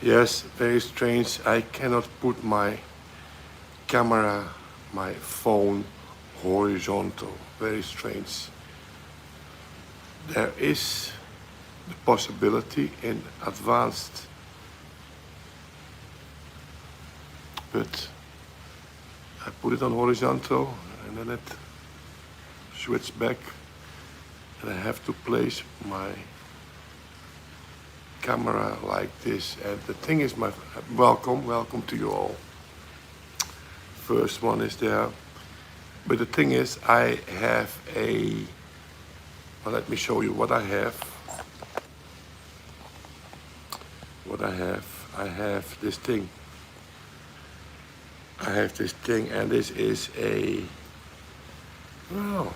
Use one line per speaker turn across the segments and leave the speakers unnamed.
Yes, very strange. I cannot put my camera, my phone horizontal. Very strange. There is the possibility in advanced, but I put it on horizontal and then it switched back and I have to place my camera like this. And the thing is, welcome to you all. First one is there. But the thing is, I have well, let me show you what I have. I have this thing. And this is well,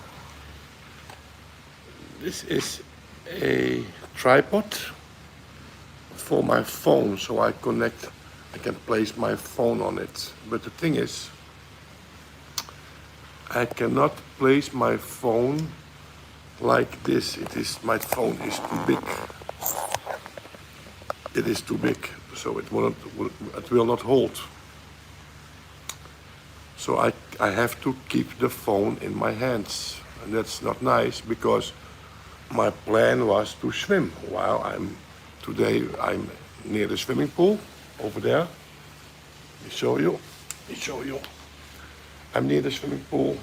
this is a tripod for my phone, so I can place my phone on it. But the thing is, I cannot place my phone like this. My phone is too big. It is too big, so it will not hold. So I have to keep the phone in my hands, and that's not nice because my plan was to swim while today I'm near the swimming pool over there. Let me show you. I'm near the swimming pool.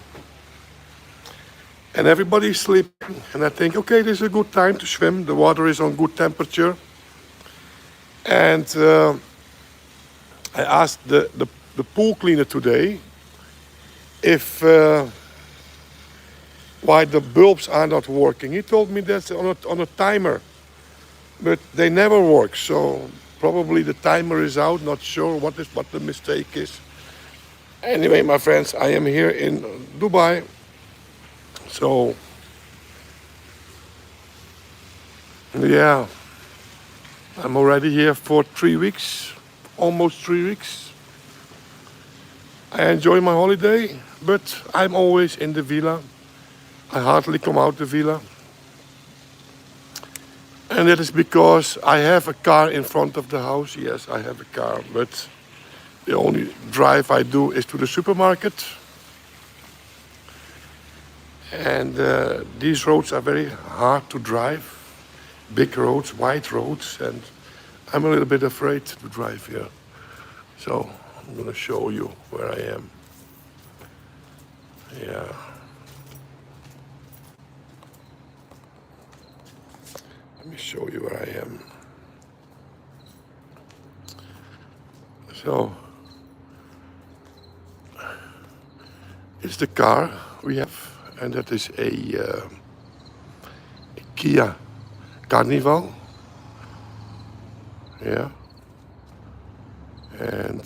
And everybody's sleeping. And I think, okay, this is a good time to swim. The water is on good temperature. And I asked the pool cleaner today if why the bulbs are not working. He told me that's on a timer. But they never work. So probably the timer is out. Not sure what the mistake is. Anyway, my friends, I am here in Dubai. So, yeah, I'm already here for 3 weeks, almost 3 weeks. I enjoy my holiday, but I'm always in the villa. I hardly come out the villa. And that is because I have a car in front of the house. Yes, I have a car, but the only drive I do is to the supermarket. And these roads are very hard to drive. Big roads, wide roads, and I'm a little bit afraid to drive here. So I'm gonna show you where I am. Yeah. Let me show you where I am. So it's the car we have, and that is a Kia Carnival. Yeah. And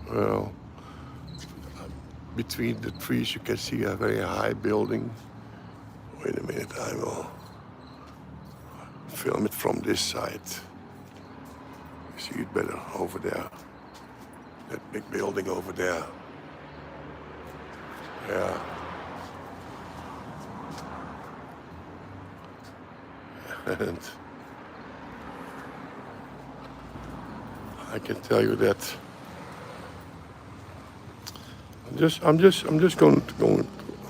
well, between the trees you can see a very high building. Wait a minute, I will film it from this side. You see it better over there. That big building over there. Yeah. And I can tell you that I'm just going to go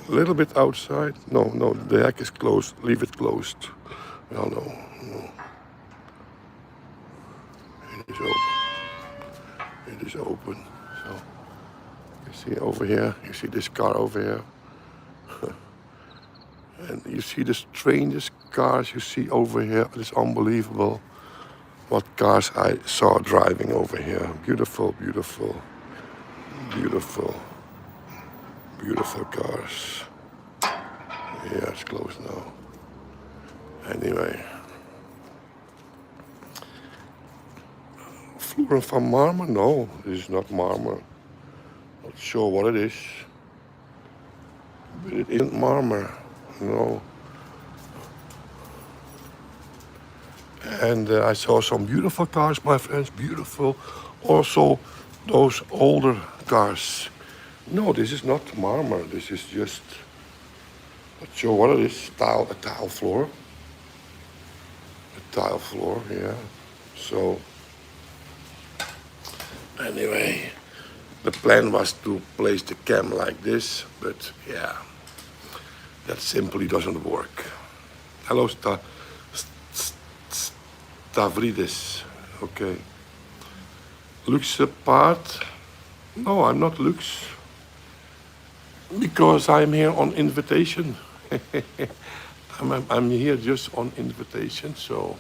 a little bit outside. No, the heck is closed. Leave it closed. No. It is open. It is open. So you see over here. You see this car over here. And you see the strangest cars you see over here. It's unbelievable what cars I saw driving over here. Beautiful cars. Yeah, it's closed now. Anyway. Floor van marmer? No, this is not marmer. Not sure what it is. But it isn't marmer. No. And I saw some beautiful cars, my friends, beautiful. Also, those older cars. No, this is not marmer. This is just, not sure what it is. A tile floor. A tile floor, yeah. So, Anyway, the plan was to place the cam like this, but yeah, that simply doesn't work. Hello, Stavridis. Okay. Lux part. No, I'm not Lux. Because I'm here on invitation. I'm here just on invitation, so.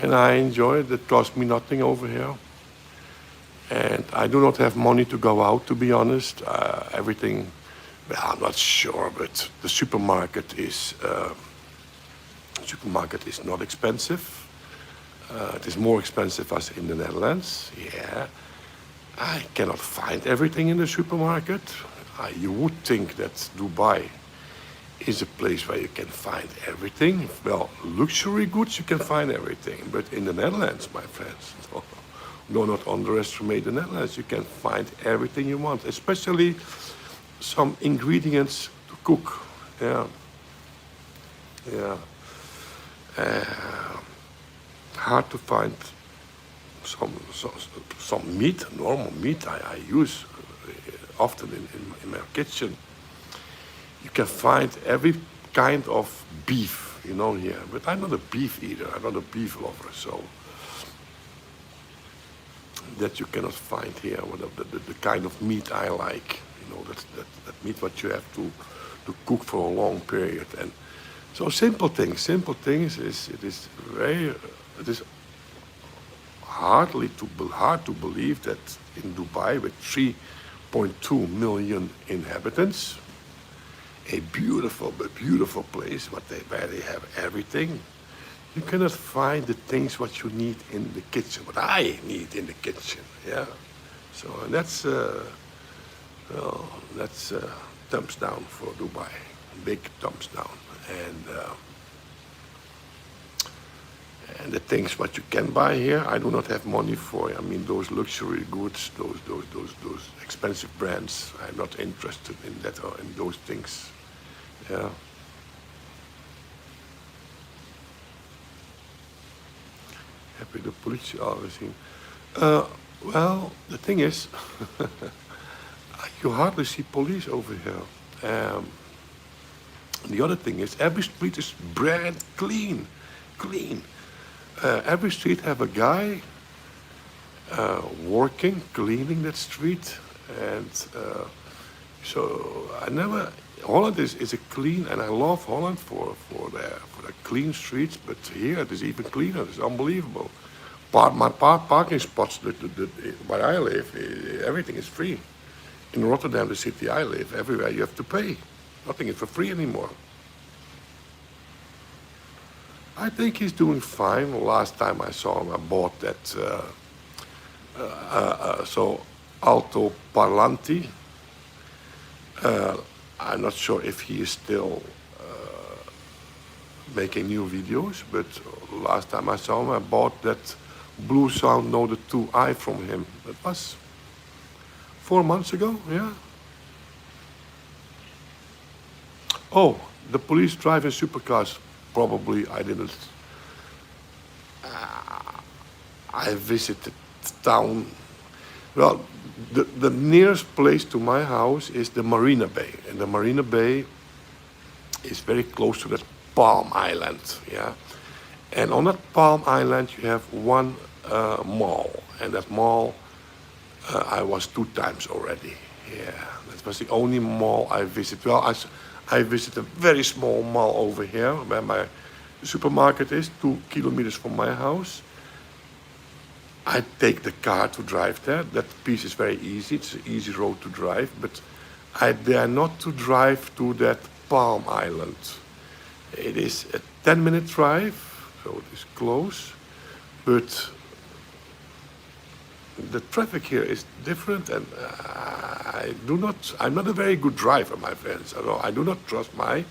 And I enjoy it. It costs me nothing over here. And I do not have money to go out, to be honest. Everything, well, I'm not sure, but the supermarket is not expensive. It is more expensive as in the Netherlands. Yeah, I cannot find everything in the supermarket. You would think that Dubai is a place where you can find everything. Well, luxury goods you can find everything, but in the Netherlands, my friends, do not underestimate the Netherlands. You can find everything you want, especially some ingredients to cook. Yeah, yeah. Hard to find some meat, normal meat I use often in my kitchen. You can find every kind of beef, here. But I'm not a beef eater. I'm not a beef lover, so that you cannot find here. The kind of meat I like, that meat what you have to cook for a long period. And so simple things is it is hard to believe that in Dubai with 3.2 million inhabitants, a beautiful place, where they have everything. You cannot find the things what you need in the kitchen, what I need in the kitchen. Yeah, so that's thumbs down for Dubai, big thumbs down, and the things what you can buy here, I do not have money for. I mean, those luxury goods, those expensive brands, I'm not interested in that or in those things. Yeah. Heb je de politie al gezien? Well, the thing is, you hardly see police over here. The other thing is, every street is brand clean. Every street have a guy working, cleaning that street, and so Holland is a clean, and I love Holland for the clean streets. But here it is even cleaner. It's unbelievable. My parking spots where I live, everything is free. In Rotterdam, the city I live, everywhere you have to pay. Nothing is for free anymore. I think he's doing fine. Last time I saw him, I bought that Alto Parlanti. I'm not sure if he is still making new videos, but last time I saw him, I bought that Blue Sound Note 2i from him. That was 4 months ago, yeah. Oh, the police driving supercars. Probably I didn't. I visited town. Well, the nearest place to my house is the Marina Bay, and the Marina Bay is very close to that Palm Island, yeah. And on that Palm Island you have one mall, and that mall I was 2 times already. Yeah, that was the only mall I visited. Well, I visited a very small mall over here where my supermarket is, 2 kilometers from my house. I take the car to drive there. That piece is very easy. It's an easy road to drive, but I dare not to drive to that Palm Island. It is a 10-minute drive, so it is close, but the traffic here is different, and I'm not a very good driver, my friends. I do not trust my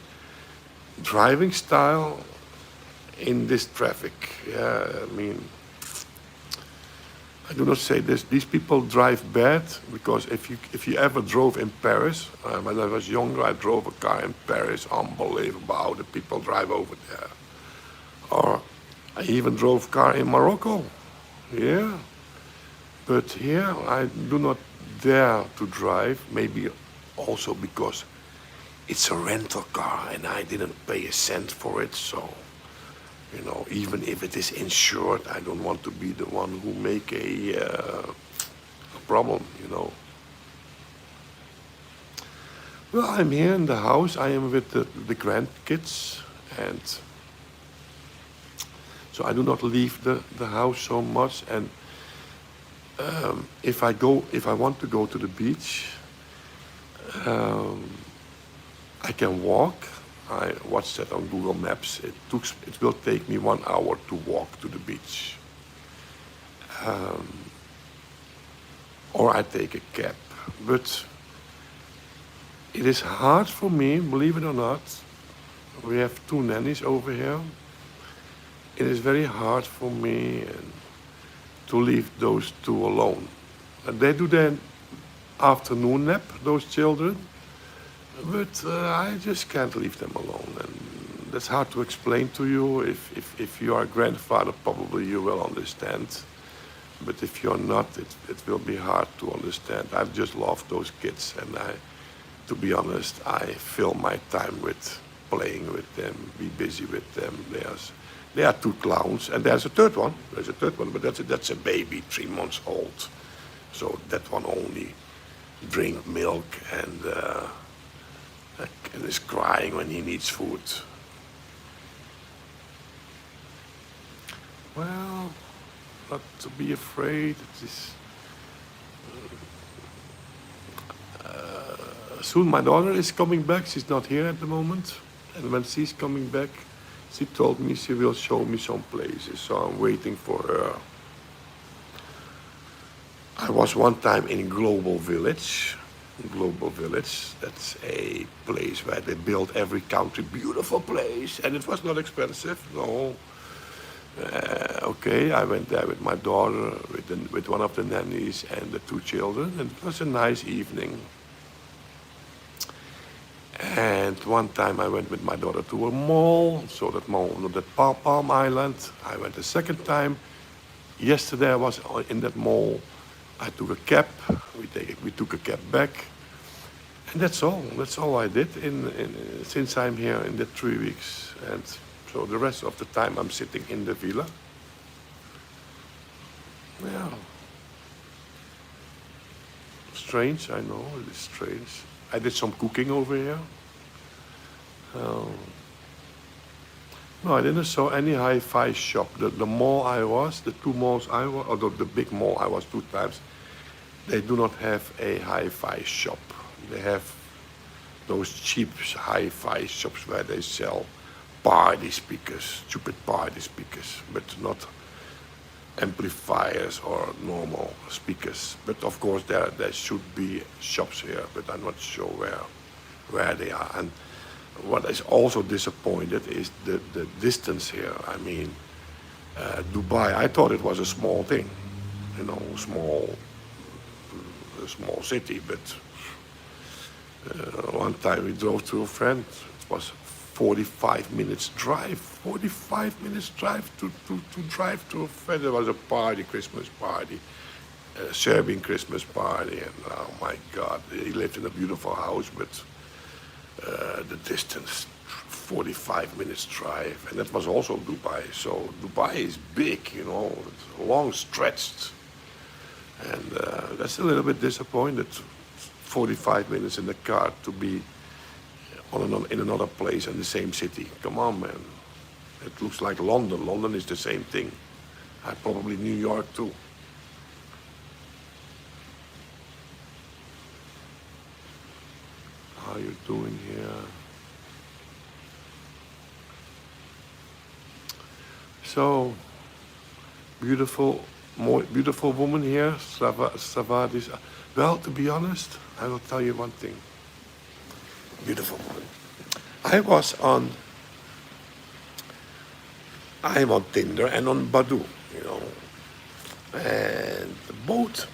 driving style in this traffic. Yeah, I mean, I do not say this. These people drive bad, because if you ever drove in Paris, when I was younger, I drove a car in Paris. Unbelievable how the people drive over there. Or I even drove a car in Morocco. Yeah. But here I do not dare to drive, maybe also because it's a rental car and I didn't pay a cent for it, so even if it is insured, I don't want to be the one who make a problem. Well, I'm here in the house. I am with the grandkids, and so I do not leave the house so much. And if I want to go to the beach, I can walk. I watched that on Google Maps. It will take me 1 hour to walk to the beach, or I take a cab. But it is hard for me, believe it or not. We have 2 nannies over here. It is very hard for me to leave those 2 alone. And they do their afternoon nap, those children, but I just can't leave them alone. And that's hard to explain to you. If you are a grandfather, probably you will understand. But if you're not, it will be hard to understand. I just love those kids, and to be honest, I fill my time with playing with them, be busy with them. There are 2 clowns, and there's a third one. There's a third one, but that's a baby, 3 months old. So that one only drink milk and is crying when he needs food. Well, not to be afraid. It is. Soon my daughter is coming back. She's not here at the moment. And when she's coming back, she told me she will show me some places. So I'm waiting for her. I was one time in Global Village. Global Village, that's a place where they build every country. Beautiful place. And it was not expensive, no. Okay, I went there with my daughter, with one of the nannies and the 2 children. And it was a nice evening. And one time I went with my daughter to a mall, so that mall, that Palm Island. I went a second time. Yesterday I was in that mall. I took a cab. We took a cab back, and that's all. That's all I did since I'm here in the 3 weeks. And so the rest of the time I'm sitting in the villa. Yeah, strange. I know it is strange. I did some cooking over here. No, I didn't saw any hi-fi shop. The mall I was, the 2 malls I was, or the big mall I was 2 times, they do not have a hi-fi shop. They have those cheap hi-fi shops where they sell party speakers, stupid party speakers, but not amplifiers or normal speakers. But of course there should be shops here, but I'm not sure where they are. And what is also disappointed is the distance here. I mean, Dubai, I thought it was a small thing, a small city, but one time we drove to a friend. It was 45 minutes drive. 45 minutes drive to drive to a friend. There was a party, Christmas party, Serbian Christmas party, and oh my God, he lived in a beautiful house, but the distance, 45 minutes drive, and that was also Dubai. So Dubai is big, it's long stretched, and that's a little bit disappointed. 45 minutes in the car to be in another place in the same city. Come on, man. It looks like London. London is the same thing. Probably New York too. How are you doing here? So, beautiful woman here, Savadis. Well, to be honest, I will tell you one thing. Beautiful woman. I'm on Tinder and on Badoo, and both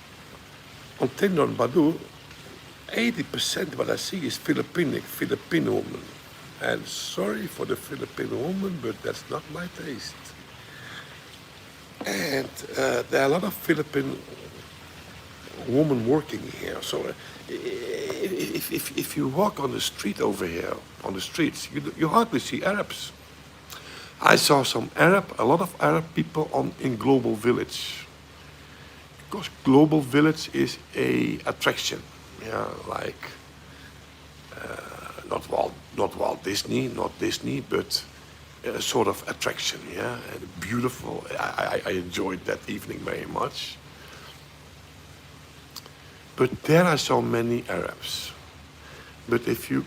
on Tinder and Badoo, 80% what I see is Filipino woman. And sorry for the Filipino woman, but that's not my taste. And there are a lot of Filipino woman working here. So if you walk on the street over here, on the streets, you hardly see Arabs. I saw a lot of Arab people in Global Village. Because Global Village is a attraction. Yeah, like not Disney, but a sort of attraction. Yeah, and beautiful. I enjoyed that evening very much. But there I saw many Arabs. But if you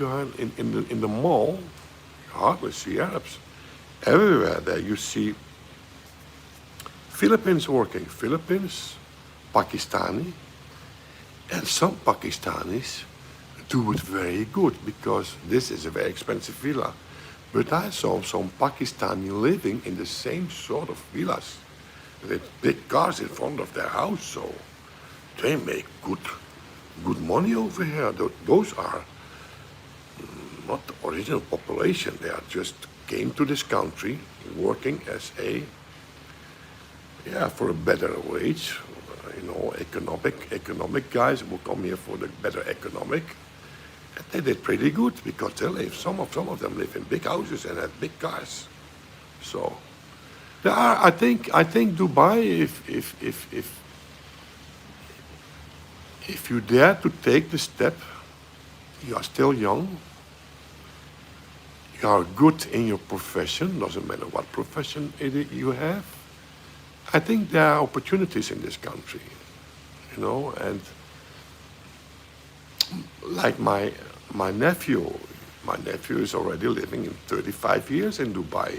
are in the mall, you hardly see Arabs. Everywhere there you see Philippines working, Philippines, Pakistani, and some Pakistanis do it very good because this is a very expensive villa. But I saw some Pakistani living in the same sort of villas with big cars in front of their house. So they make good money over here. Those are not the original population. They are just came to this country working as for a better wage. Economic guys who come here for the better economic. And they did pretty good because some of them live in big houses and have big cars. So there are, I think Dubai, if you dare to take the step, you are still young, you are good in your profession, doesn't matter what profession you have. I think there are opportunities in this country, and like my nephew is already living in 35 years in Dubai.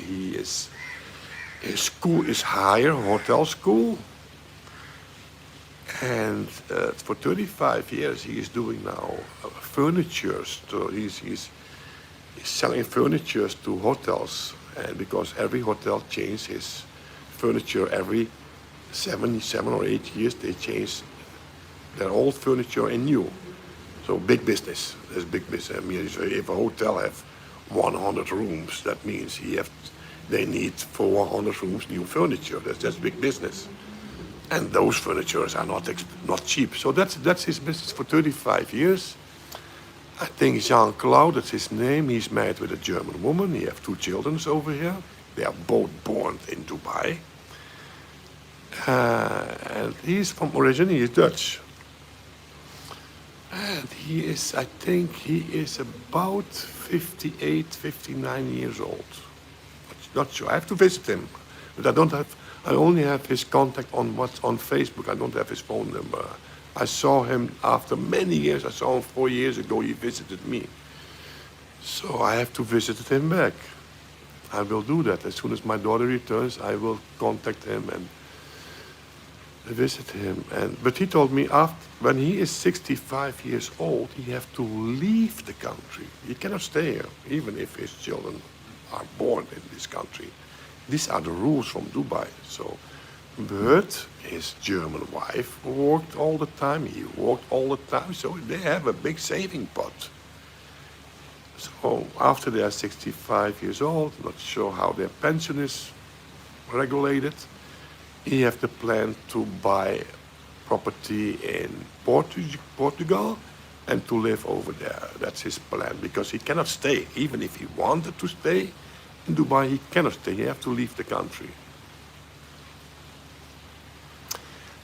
His school is higher, hotel school. And for 35 years, he is doing now furniture. So he's selling furniture to hotels, and because every hotel changes his furniture every 7 or 8 years, they change their old furniture and new. So big business. There's big business. I mean, if a hotel have 100 rooms, that means they need for 100 rooms new furniture. That's big business. And those furnitures are not cheap. So that's his business for 35 years. I think Jean-Claude, that's his name. He's married with a German woman. He have 2 children over here. They are both born in Dubai. And he's from origin, he is Dutch. And I think he is about 58, 59 years old. Not sure. I have to visit him. But I only have his contact on Facebook. I don't have his phone number. I saw him after many years. I saw him 4 years ago. He visited me. So I have to visit him back. I will do that. As soon as my daughter returns, I will contact him and visit him. But he told me when he is 65 years old, he have to leave the country. He cannot stay here, even if his children are born in this country. These are the rules from Dubai. So, but his German wife worked all the time. He worked all the time. So they have a big saving pot. So after they are 65 years old, not sure how their pension is regulated, he have the plan to buy property in Portugal and to live over there. That's his plan because he cannot stay. Even if he wanted to stay in Dubai, he cannot stay. He have to leave the country.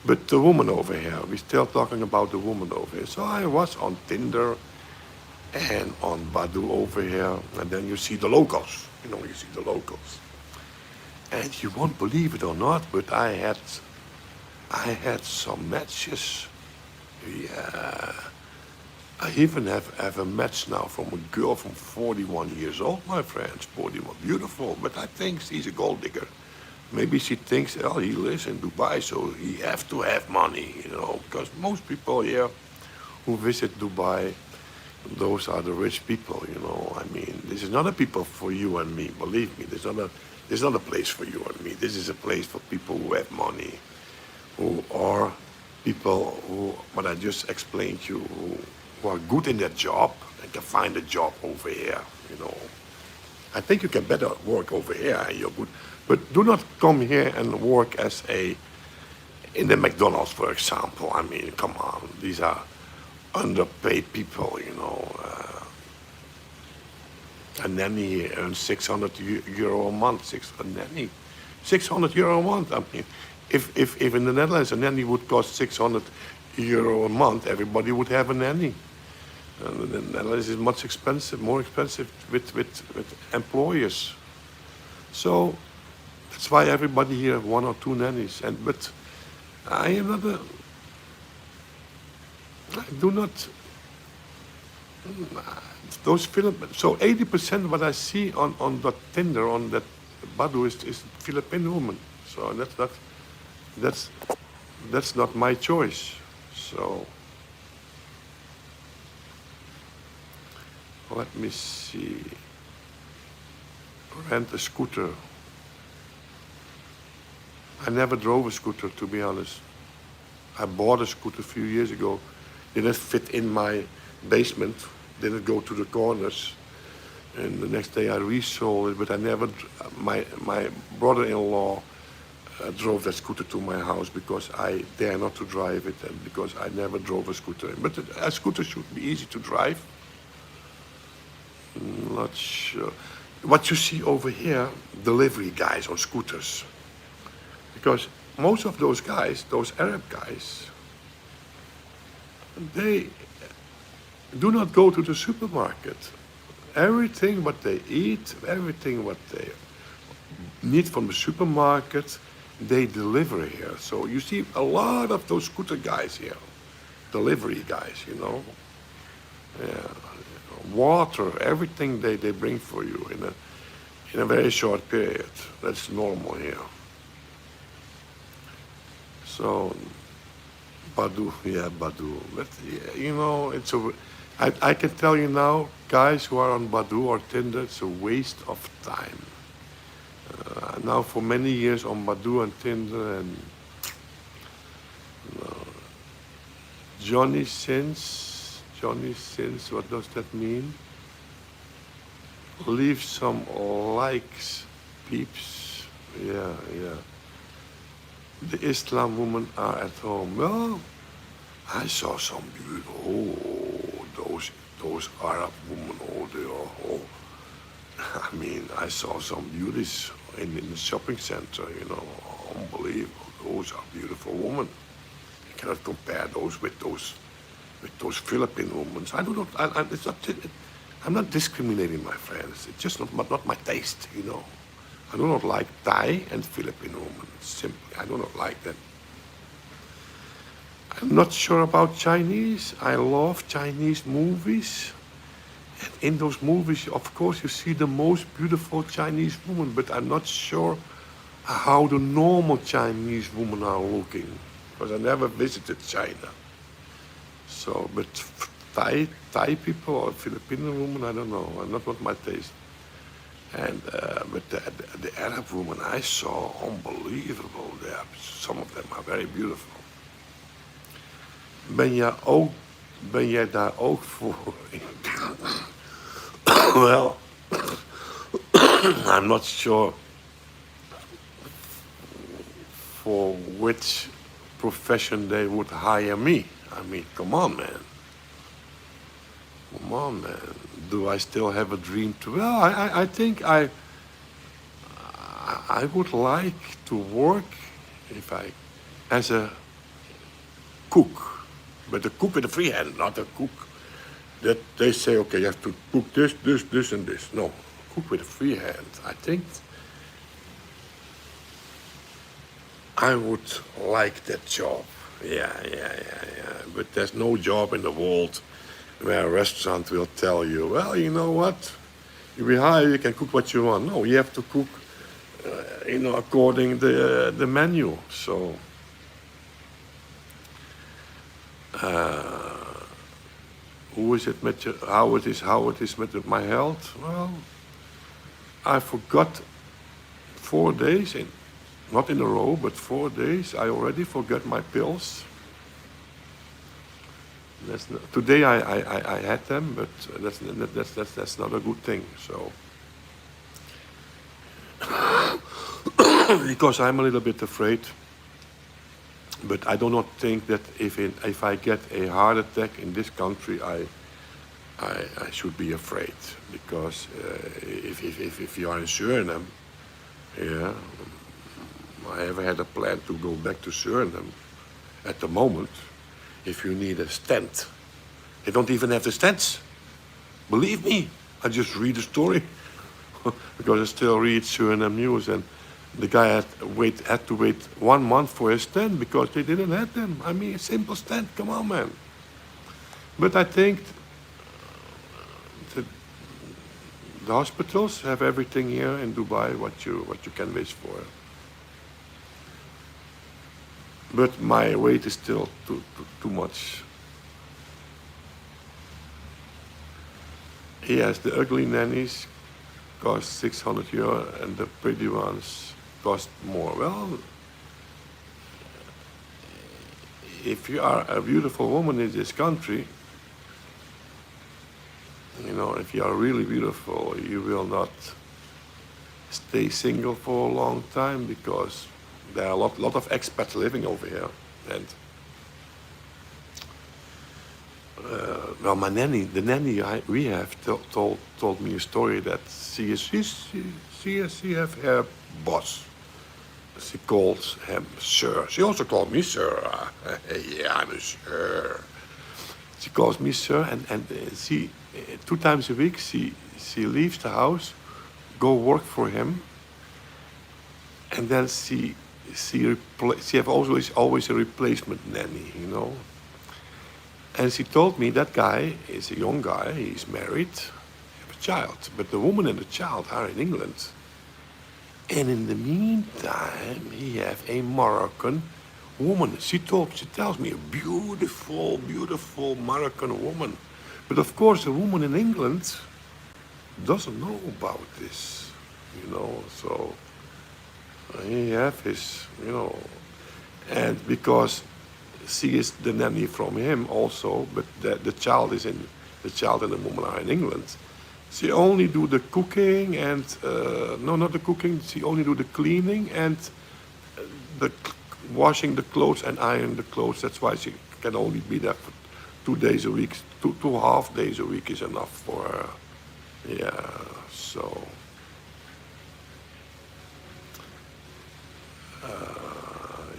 But the woman over here, we're still talking about the woman over here. So I was on Tinder and on Badoo over here, and then you see the locals. You see the locals. And you won't believe it or not, but I had some matches. Yeah. I even have a match now from a girl from 41 years old, my friends. 41, beautiful, but I think she's a gold digger. Maybe she thinks, oh, he lives in Dubai, so he have to have money, because most people here who visit Dubai, those are the rich people, I mean, this is not a people for you and me, believe me. There's not a place for you and me. This is a place for people who have money, who are people who, what I just explained to you, who are good in their job and can find a job over here, I think you can better work over here and you're good. But do not come here and work as in the McDonald's, for example. I mean, come on, these are underpaid people, you know. A nanny earns 600 euro a month. A nanny, 600 euro a month. I mean, if in the Netherlands a nanny would cost 600 euro a month, everybody would have a nanny. And the Netherlands is much expensive, more expensive with employers. So that's why everybody here have one or two nannies. But I am not a. I do not. Those Philippines. So 80% what I see on that Tinder, on that Badoo is Philippine woman. So that's not my choice. So let me see. Rent a scooter. I never drove a scooter, to be honest. I bought a scooter a few years ago. Didn't fit in my basement. Didn't go to the corners. And the next day I resold it, but I never. My brother-in-law drove that scooter to my house because I dare not to drive it, and because I never drove a scooter. But a scooter should be easy to drive. Not sure. What you see over here, delivery guys on scooters. Because most of those guys, those Arab guys, they do not go to the supermarket. Everything what they eat, everything what they need from the supermarket, they deliver here. So you see a lot of those scooter guys here, delivery guys, you know. Yeah. Water, everything they bring for you in a very short period. That's normal here. So Badoo, yeah, Badoo. But you know, I can tell you now, guys who are on Badoo or Tinder, it's a waste of time. Now for many years on Badoo and Tinder, and Johnny Sins, what does that mean? Leave some likes, peeps. Yeah. The Islam women are at home. Well, I saw some beautiful. Oh, those Arab women. Oh, they are. Oh, I mean, I saw some beauties in the shopping center. You know, unbelievable. Those are beautiful women. You cannot compare those with those Philippine women. I do not. It's not. I'm not discriminating, my friends. It's just not my taste. You know. I do not like Thai and Philippine women. Simply, I do not like them. I'm not sure about Chinese. I love Chinese movies. And in those movies, of course, you see the most beautiful Chinese woman, but I'm not sure how the normal Chinese women are looking, because I never visited China. So, but Thai people or Filipino women, I don't know. Not my taste. And but the Arab women I saw, unbelievable. Some of them are very beautiful. Ben jij daar ook voor? Well, I'm not sure for which profession they would hire me. I mean, come on, man. Come on, man. Do I still have a dream to? Well, I think I would like to work as a cook, but a cook with a free hand, not a cook that they say, okay, you have to cook this, and this. No, cook with a free hand. I think I would like that job. Yeah. But there's no job in the world where a restaurant will tell you, well, you know what, you be hired, you can cook what you want. No, you have to cook, according the menu. So, how it is with my health? Well, I forgot 4 days, not in a row, but 4 days. I already forgot my pills. Today I had them, but that's not a good thing. So because I'm a little bit afraid But I do not think that if I get a heart attack in this country, I should be afraid, because if you are in Suriname, yeah, I ever had a plan to go back to Suriname. At the moment, if you need a stent, they don't even have the stents. Believe me, I just read the story because I still read Suriname news, and the guy had to wait 1 month for a stent because they didn't have them. I mean, a simple stent. Come on, man. But I think the hospitals have everything here in Dubai what you can wish for. But my weight is still too much. Yes, the ugly nannies cost 600 euro and the pretty ones cost more. Well, if you are a beautiful woman in this country, you know, if you are really beautiful, you will not stay single for a long time, because there are a lot of expats living over here. And well, my nanny, the nanny we have told me a story that she have her boss. She calls him sir. She also called me sir. Yeah, I'm a sir. She calls me sir, and she 2 times a week she leaves the house, go work for him, and then she have always a replacement nanny, you know. And she told me that guy is a young guy, he's married, have a child, but the woman and the child are in England. And in the meantime, he have a Moroccan woman. She tells me, a beautiful, beautiful Moroccan woman. But of course, the woman in England doesn't know about this, you know. So he have his, you know, and because she is the nanny from him also, but the child and the woman are in England. She only do the cooking and no, not the cooking. She only do the cleaning and the washing the clothes and iron the clothes. That's why she can only be there for 2 days a week. 2.5 days a week is enough for her. Yeah, so.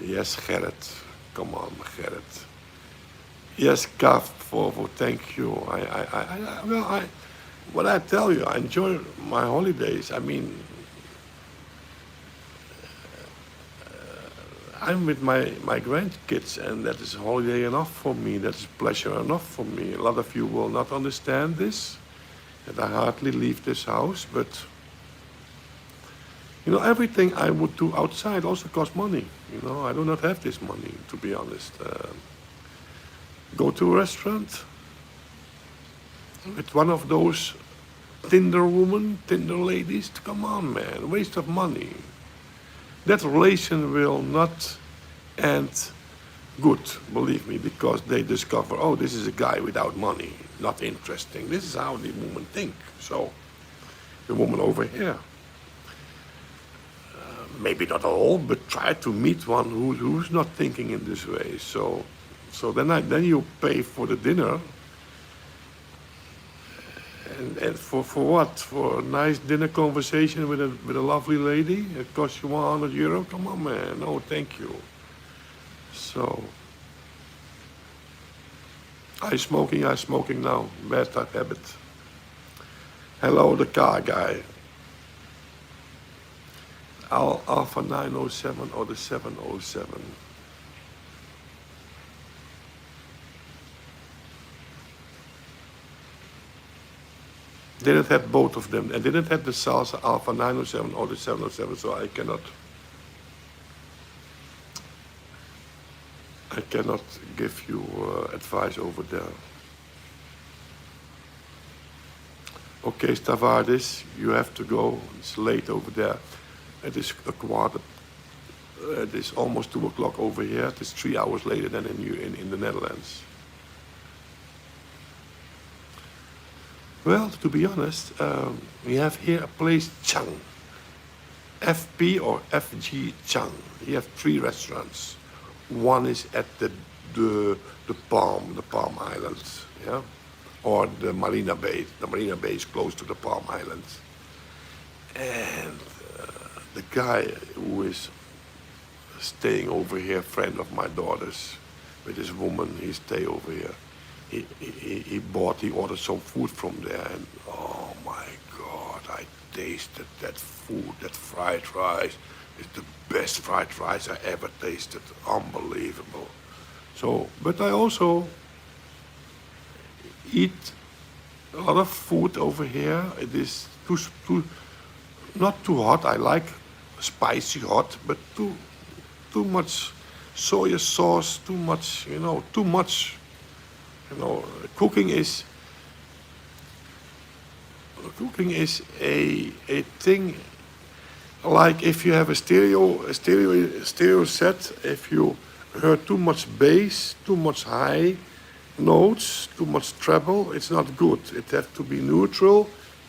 Yes, Gerrit. Come on, Gerrit. Yes, Kaf, for thank you. What I tell you, I enjoy my holidays. I mean, I'm with my grandkids, and that is holiday enough for me. That is pleasure enough for me. A lot of you will not understand this, and I hardly leave this house, but you know, everything I would do outside also costs money. You know, I do not have this money, to be honest. Go to a restaurant with one of those Tinder ladies. Come on, man, waste of money. That relation will not end good, believe me, because they discover, oh, this is a guy without money, not interesting. This is how the women think. So, the woman over here, maybe not all, but try to meet one who's not thinking in this way. So then you pay for the dinner. And for what? For a nice dinner conversation with a lovely lady? It costs you 100 euro? Come on, man. No, thank you. So, I'm smoking now. Bad habit. Hello, the car guy. Alpha 907 or the 707. Didn't have both of them. I didn't have the Salsa Alpha 907 or the 707, so I cannot give you advice over there. Okay, Stavardis, you have to go. It's late over there. It is it is almost 2 o'clock over here. It is 3 hours later than in the Netherlands. Well, to be honest, we have here a place, Chang. FP or FG Chang. You have 3 restaurants. one is at the Palm Islands, yeah, or the Marina Bay. The Marina Bay is close to the Palm Islands, and the guy who is staying over here, friend of my daughter's, with his woman, he stay over here. He ordered some food from there, and oh my God, I tasted that food, that fried rice. It's the best fried rice I ever tasted. Unbelievable. So, but I also eat a lot of food over here. It is not too hot. I like spicy hot, but too much soya sauce, too much, too much. Cooking is a thing like if you have a stereo set, if you heard too much bass, too much high notes, too much treble, it's not good. It has to be neutral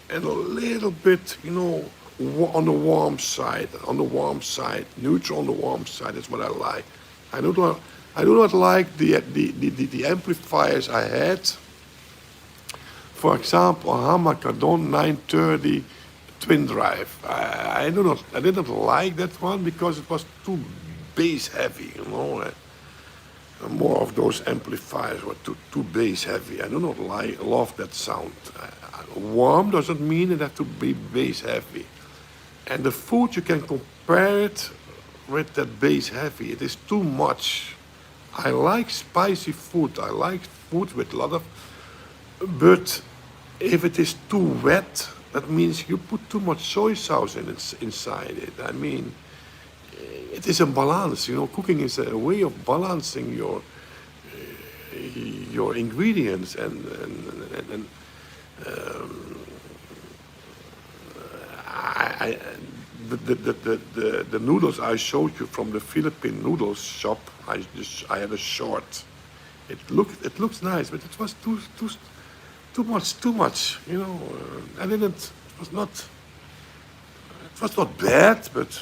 and a little bit, on the warm side, neutral on the warm side. That's what I like. I do not like the amplifiers I had. For example, Hamakadon 930 twin drive. I didn't like that one because it was too bass heavy, More of those amplifiers were too bass heavy. I do not love that sound. Warm doesn't mean it has to be bass heavy. And the food, you can compare it with that bass heavy. It is too much. I like spicy food. I like food with a lot of, but if it is too wet, that means you put too much soy sauce inside it. I mean, it is a balance. Cooking is a way of balancing your ingredients and the noodles I showed you from the Philippine noodles shop. I had a short. It looks nice, but it was too much. I didn't. It was not bad, but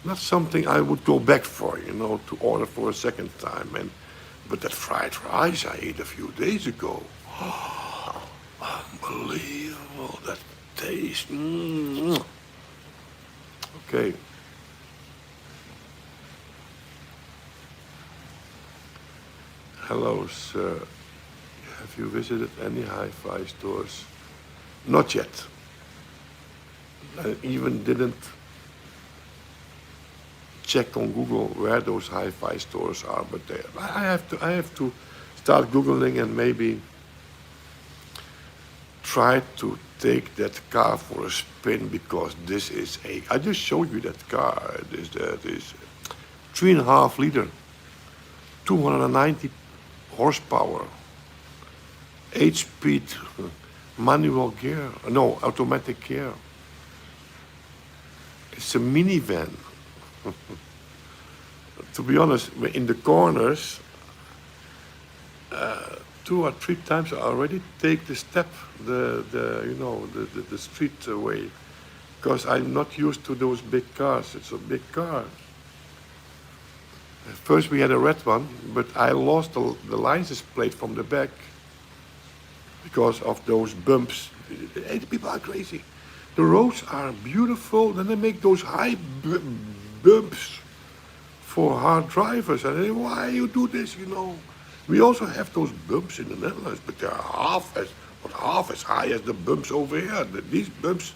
not something I would go back for. To order for a second time. But that fried rice I ate a few days ago. Oh, unbelievable, that taste. Okay. Hello, sir. Have you visited any hi-fi stores? Not yet. I even didn't check on Google where those hi-fi stores are, but I have to start Googling and maybe try to take that car for a spin, because this is I just showed you that car. This 3.5 liter, 290 horsepower, 8-speed manual gear, no, automatic gear. It's a minivan. To be honest, in the corners, 2 or 3 times I already take the step, the street way, because I'm not used to those big cars. It's a big car. At first we had a red one, but I lost the license plate from the back because of those bumps. The people are crazy. The roads are beautiful, then they make those high bumps for hard drivers. And they, why you do this, We also have those bumps in the Netherlands, but they're half as high as the bumps over here. These bumps,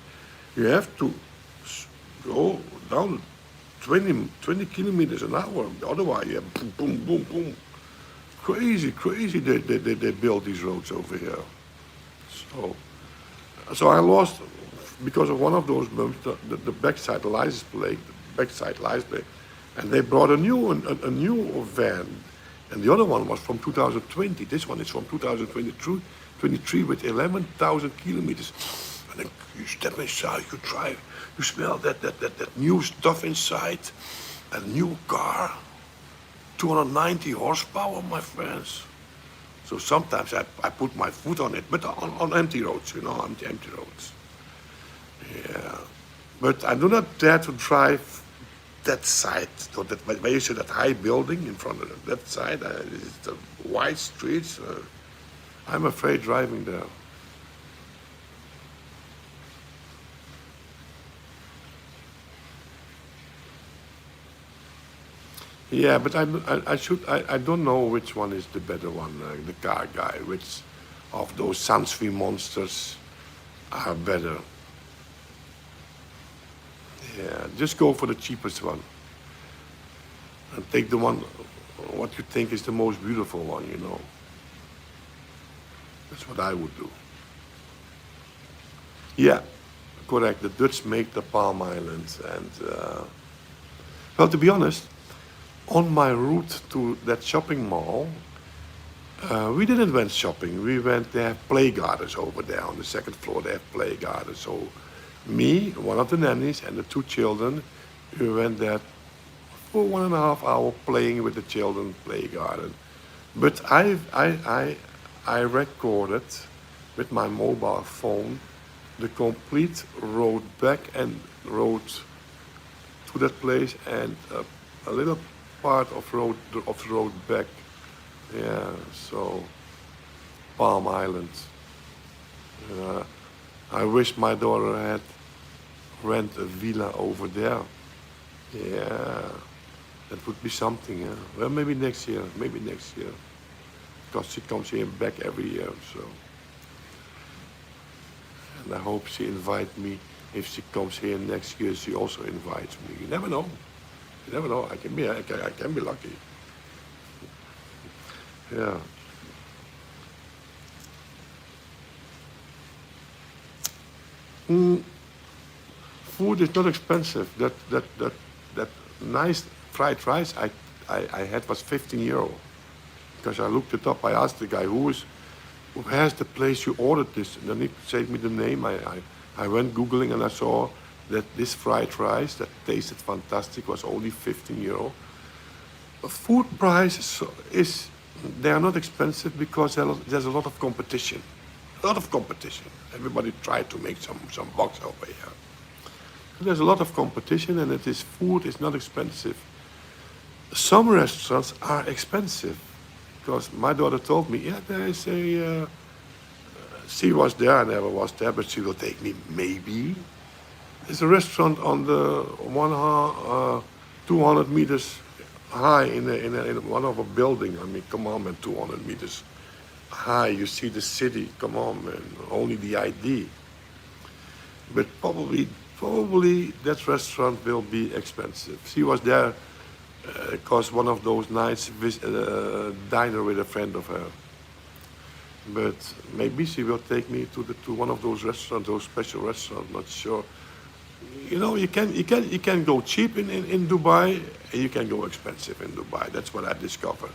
you have to go down 20 kilometers an hour. Otherwise, you have boom, boom, boom, boom. Crazy they build these roads over here. So I lost, because of one of those bumps, the backside license plate, and they brought a new van. And the other one was from 2020. This one is from 2023 with 11,000 kilometers. And then you step inside, you drive, you smell that new stuff inside. A new car, 290 horsepower, my friends. So sometimes I put my foot on it, but on empty roads, empty roads. Yeah. But I do not dare to drive that side, so that where you see that high building in front of that side, is the wide streets. I'm afraid driving there. Yeah, but I don't know which one is the better one, the car guy. Which of those sunscreen monsters are better? Yeah, just go for the cheapest one and take the one what you think is the most beautiful one. That's what I would do. Yeah, correct. The Dutch make the Palm Islands, and well, to be honest, on my route to that shopping mall, we didn't went shopping. We went. They have play gardens over there on the second floor. They have play gardens. So, me, one of the nannies, and the two children, we went there for 1.5 hours playing with the children play garden. But I recorded with my mobile phone the complete road back and road to that place, and a little part of the road back. Yeah, so Palm Island. Uh, I wish my daughter had rent a villa over there. Yeah, that would be something. Yeah. Well, maybe next year. Maybe next year, because she comes here back every year. So, and I hope she invites me. If she comes here next year, she also invites me. You never know. You never know. I can be lucky. Yeah. Mm, food is not expensive. That nice fried rice I had was 15 € because I looked it up. I asked the guy who has the place you ordered this, and then he said me the name. I went googling and I saw that this fried rice that tasted fantastic was only 15 €. Food prices is they are not expensive because there's a lot of competition. A lot of competition. Everybody tried to make some bucks over here. There's a lot of competition, and food is not expensive. Some restaurants are expensive because my daughter told me, yeah, there is a. She was there, I never was there, but she will take me maybe. There's a restaurant on the 200 meters high in one of a building. I mean, come on, man, 200 meters high. You see the city. Come on, man. Only the ID. But probably that restaurant will be expensive. She was there because one of those nights diner with a friend of her. But maybe she will take me to one of those restaurants, those special restaurants. Not sure. You can go cheap in Dubai, and you can go expensive in Dubai. That's what I discovered.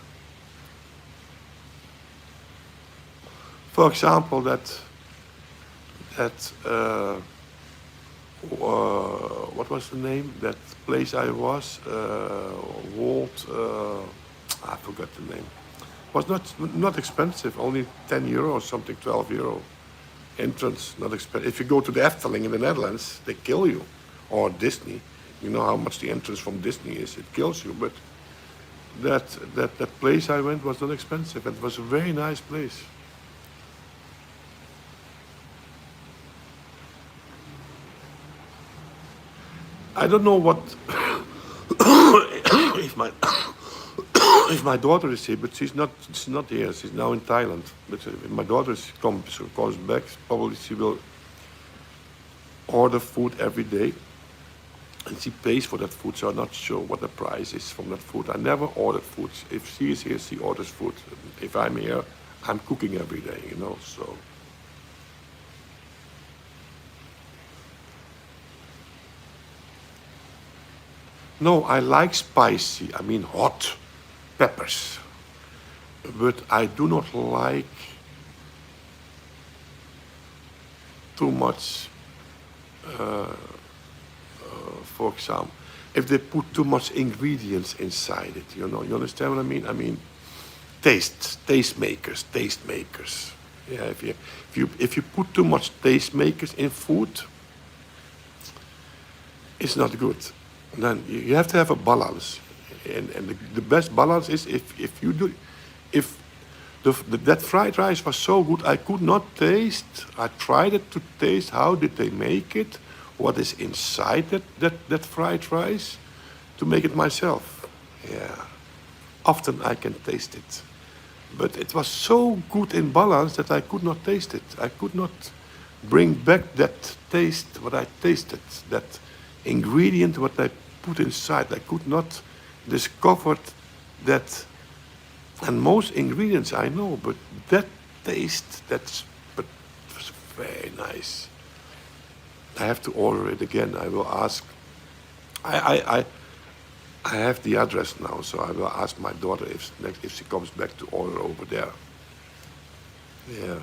For example, that what was the name? That place I was, Walt. I forgot the name. Was not expensive. Only 10 € or something, 12 €. Entrance not expensive. If you go to the Efteling in the Netherlands, they kill you, or Disney. You know how much the entrance from Disney is. It kills you. But that place I went was not expensive. It was a very nice place. I don't know what if my if my daughter is here, but she's not here. She's now in Thailand. But if my daughter comes back, probably she will order food every day, and she pays for that food. So I'm not sure what the price is from that food. I never ordered food. If she is here, she orders food. If I'm here, I'm cooking every day. So. No, I like spicy. I mean hot peppers, but I do not like too much. For example, if they put too much ingredients inside it, you understand what I mean? I mean, taste makers. Yeah, if you put too much taste makers in food, it's not good. then you have to have a balance, and the best balance is if you do, if that fried rice was so good, I could not taste. I tried it to taste how did they make it, what is inside that fried rice, to make it myself. Yeah, often I can taste it, but it was so good in balance that I could not taste it. I could not bring back that taste what I tasted, that ingredient what I put inside. I could not discover that. And most ingredients I know, but that taste, but it was very nice. I have to order it again. I will ask. I, I, I, I have the address now, so I will ask my daughter if she comes back to order over there. Yeah.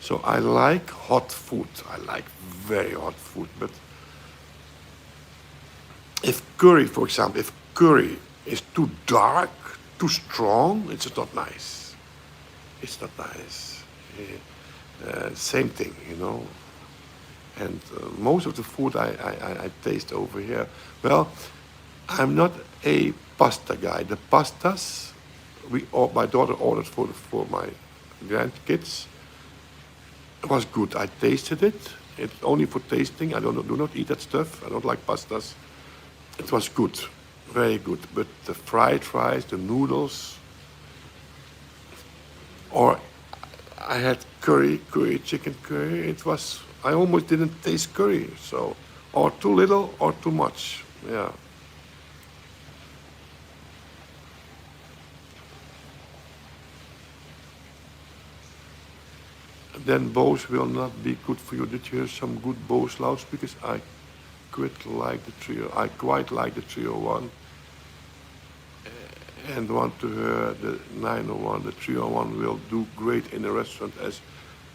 So I like hot food. I like very hot food. But if curry, for example, if curry is too dark, too strong, it's not nice. It's not nice. Same thing, you know. And most of the food I taste over here, well, I'm not a pasta guy. The pastas, my daughter ordered for my grandkids. It was good. I tasted it. It's only for tasting. I do not eat that stuff. I don't like pastas. It was good, very good. But the fried rice, the noodles, or I had curry, chicken curry. It was, I almost didn't taste curry. So, or too little or too much. Yeah. Then Bose will not be good for you. Did you hear some good Bose loudspeakers? I quite like the 301 and want to hear the 901. The 301 will do great in a restaurant as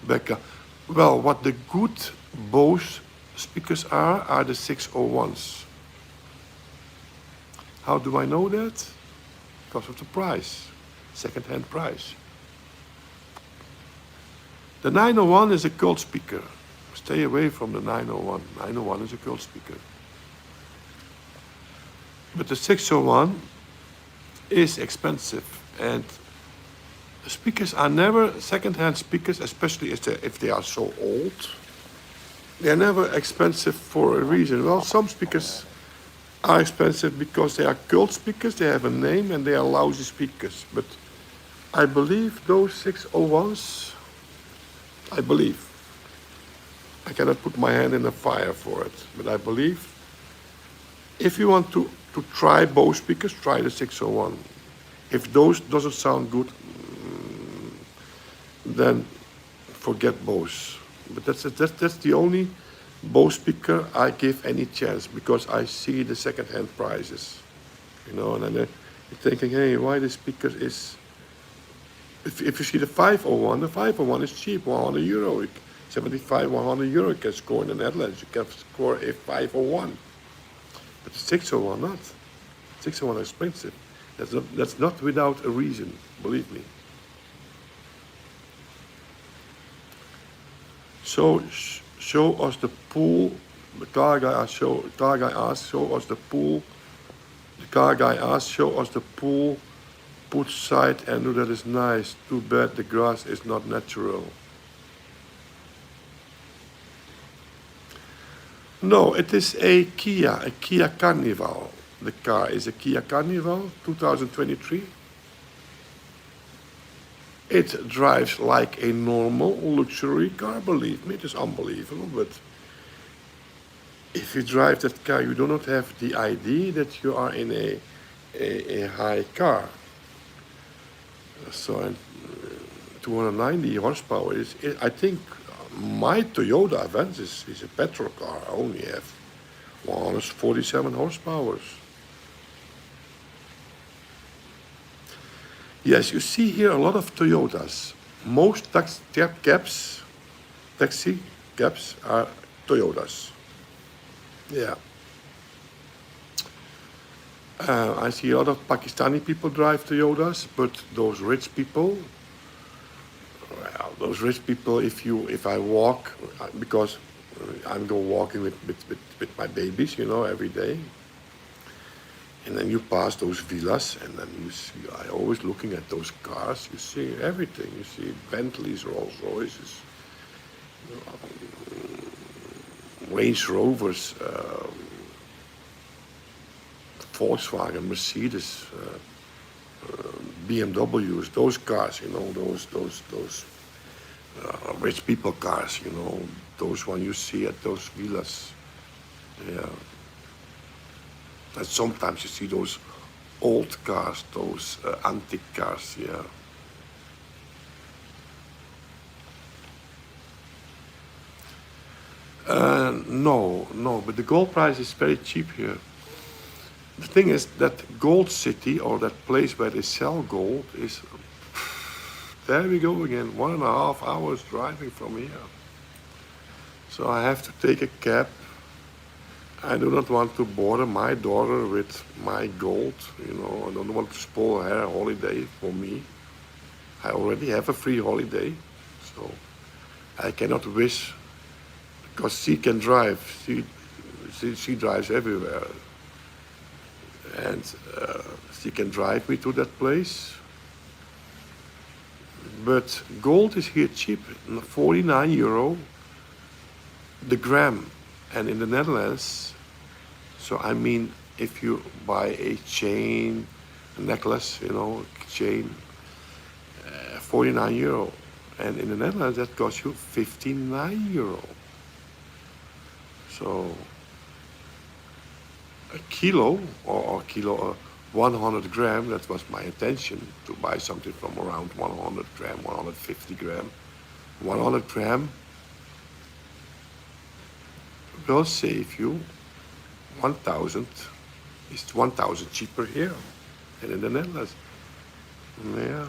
Becca. Well, what the good Bose speakers are the 601s. How do I know that? Because of the price, second-hand price. The 901 is a cult speaker. Stay away from the 901. 901 is a cult speaker. But the 601 is expensive, and the speakers are never second-hand speakers, especially if they are so old. They are never expensive for a reason. Well, some speakers are expensive because they are cult speakers, they have a name, and they are lousy speakers. But I believe those 601s, I believe. I cannot put my hand in the fire for it, but I believe if you want to try Bose speakers, try the 601. If those doesn't sound good, then forget Bose. But that's the only Bose speaker I give any chance, because I see the second-hand prices, you know, and then you're thinking, hey, why the speaker is. If you see the 501 is cheap, €100. 75, €100 you can score in the Netherlands. You can score a 501. But the 601 not. 601 is expensive. That's not without a reason, believe me. So show us the pool. The car guy asked, show us the pool. The car guy asked, show us the pool. Put side and do that is nice. Too bad the grass is not natural. No, it is a Kia Carnival. The car is a Kia Carnival 2023. It drives like a normal luxury car, believe me, it is unbelievable. But if you drive that car, you do not have the idea that you are in a high car. So 290 horsepower is, I think my Toyota Avensis is a petrol car. I only have 147 horsepower. Yes, you see here a lot of Toyotas. Most taxi cabs are Toyotas. Yeah. I see a lot of Pakistani people drive Toyotas, but those rich people, well, if I walk, because I'm go walking with my babies, you know, every day. And then you pass those villas, and then you see, I always looking at those cars, you see everything. You see Bentleys, Rolls Royces, Range Rovers, Volkswagen, Mercedes, BMWs, those cars, you know, those rich people cars, you know, those one you see at those villas. Yeah. And sometimes you see those old cars, those antique cars, yeah. No, but the gold price is very cheap here. The thing is that gold city or that place where they sell gold is, there we go again, 1.5 hours driving from here. So I have to take a cab. I do not want to bother my daughter with my gold, you know, I don't want to spoil her holiday for me. I already have a free holiday, so I cannot wish, because she can drive, she drives everywhere, and she can drive me to that place. But gold is here cheap, 49 euro the gram, and in the Netherlands, so I mean, if you buy a chain, a necklace, you know, chain, 49 euro, and in the Netherlands that costs you 59 euro. So a kilo or 100 gram, that was my intention, to buy something from around 100 gram, 150 gram. 100 gram will save you 1,000, it's 1,000 cheaper here than in the Netherlands. Yeah.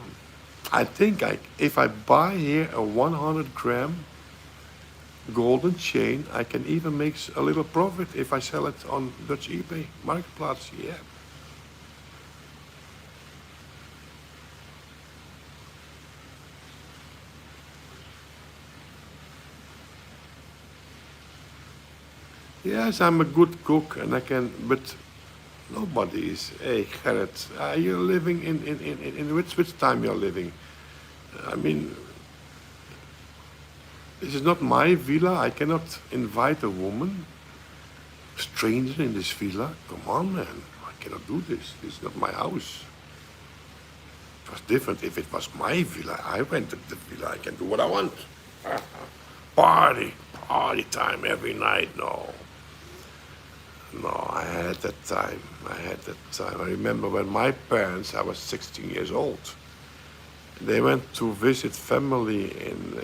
I think if I buy here a 100 gram golden chain, I can even make a little profit if I sell it on Dutch eBay, Marketplaats, yeah. Yes, I'm a good cook and I can, but nobody is, hey Gerrit, you're living in which time you're living? I mean, this is not my villa. I cannot invite a woman, stranger in this villa. Come on, man. I cannot do this. This is not my house. It was different if it was my villa. I rented the villa. I can do what I want. Party, party time every night. No. No, I had that time. I had that time. I remember when my parents, I was 16 years old, they went to visit family in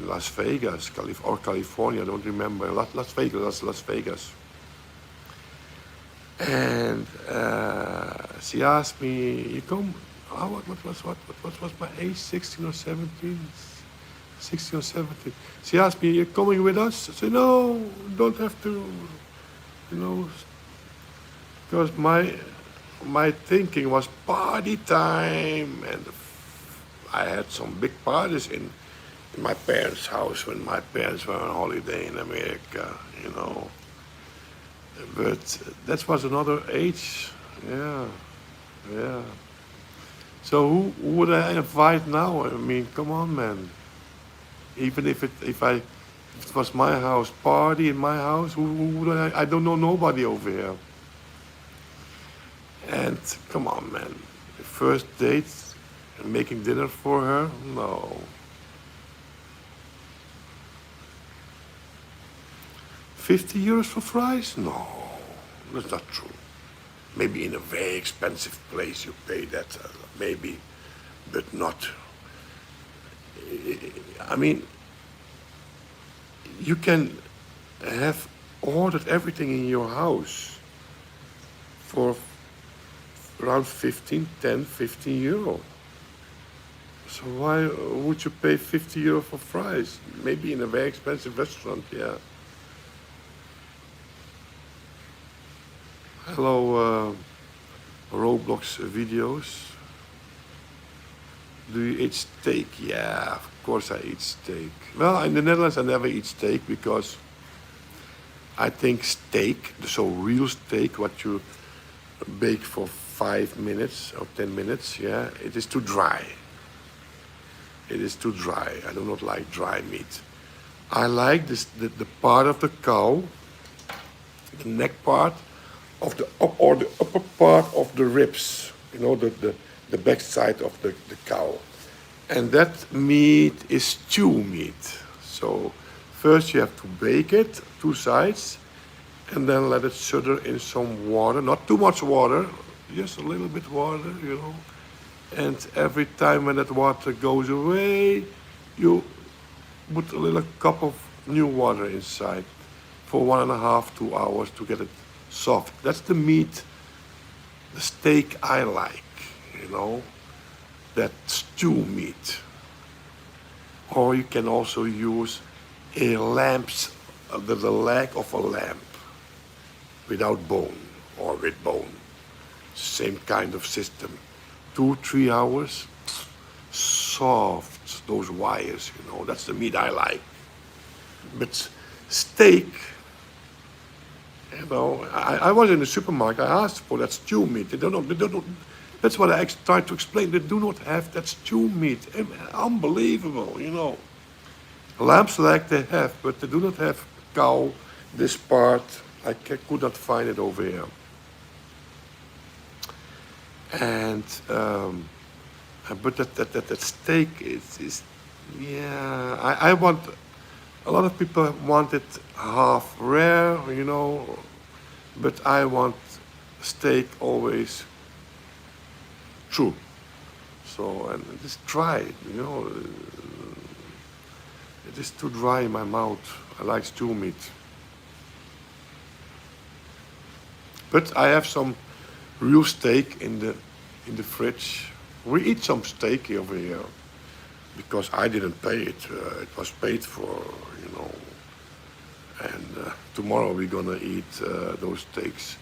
Las Vegas, or California, I don't remember. Las Vegas, Las Vegas. And she asked me, "You come? What was my age? 16 or 17? 16 or 17. She asked me, "You coming with us?" I said, "No, don't have to, you know, because my thinking was party time, and I had some big parties in my parents' house when my parents were on holiday in America, you know. But that was another age, yeah, yeah. So who would I invite now? I mean, come on, man. Even if it was my house, party in my house, who would I don't know nobody over here. And come on, man, the first date, making dinner for her, no. 50 euros for fries? No, that's not true. Maybe in a very expensive place you pay that, maybe, but not. I mean, you can have ordered everything in your house for around 15 euro. So why would you pay 50 euro for fries? Maybe in a very expensive restaurant, yeah. Hello, Roblox videos. Do you eat steak? Yeah, of course I eat steak. Well, in the Netherlands I never eat steak because I think steak, so real steak, what you bake for 5 minutes or 10 minutes, yeah, it is too dry. It is too dry. I do not like dry meat. I like this the part of the cow, the neck part of the or the upper part of the ribs. You know the back side of the cow. And that meat is stew meat. So first you have to bake it, two sides, and then let it shudder in some water. Not too much water, just a little bit water, you know. And every time when that water goes away, you put a little cup of new water inside for 1.5, 2 hours to get it soft. That's the meat, the steak I like, you know, that stew meat. Or you can also use a lamb's, the leg of a lamb without bone or with bone. Same kind of system. 2, 3 hours, soft, those wires, you know, that's the meat I like. But steak, you know, I was in the supermarket, I asked for that stew meat. They don't, that's what I tried to explain. They do not have that stew meat. Unbelievable, you know. Lamb's leg they have, but they do not have cow, this part. I could not find it over here. And but that steak is yeah. I want a lot of people want it half rare, you know, but I want steak always true. So and just dry, you know. It is too dry in my mouth. I like stew meat. But I have some real steak in the fridge. We eat some steak over here because I didn't pay it. It was paid for, you know. And tomorrow we're gonna eat those steaks.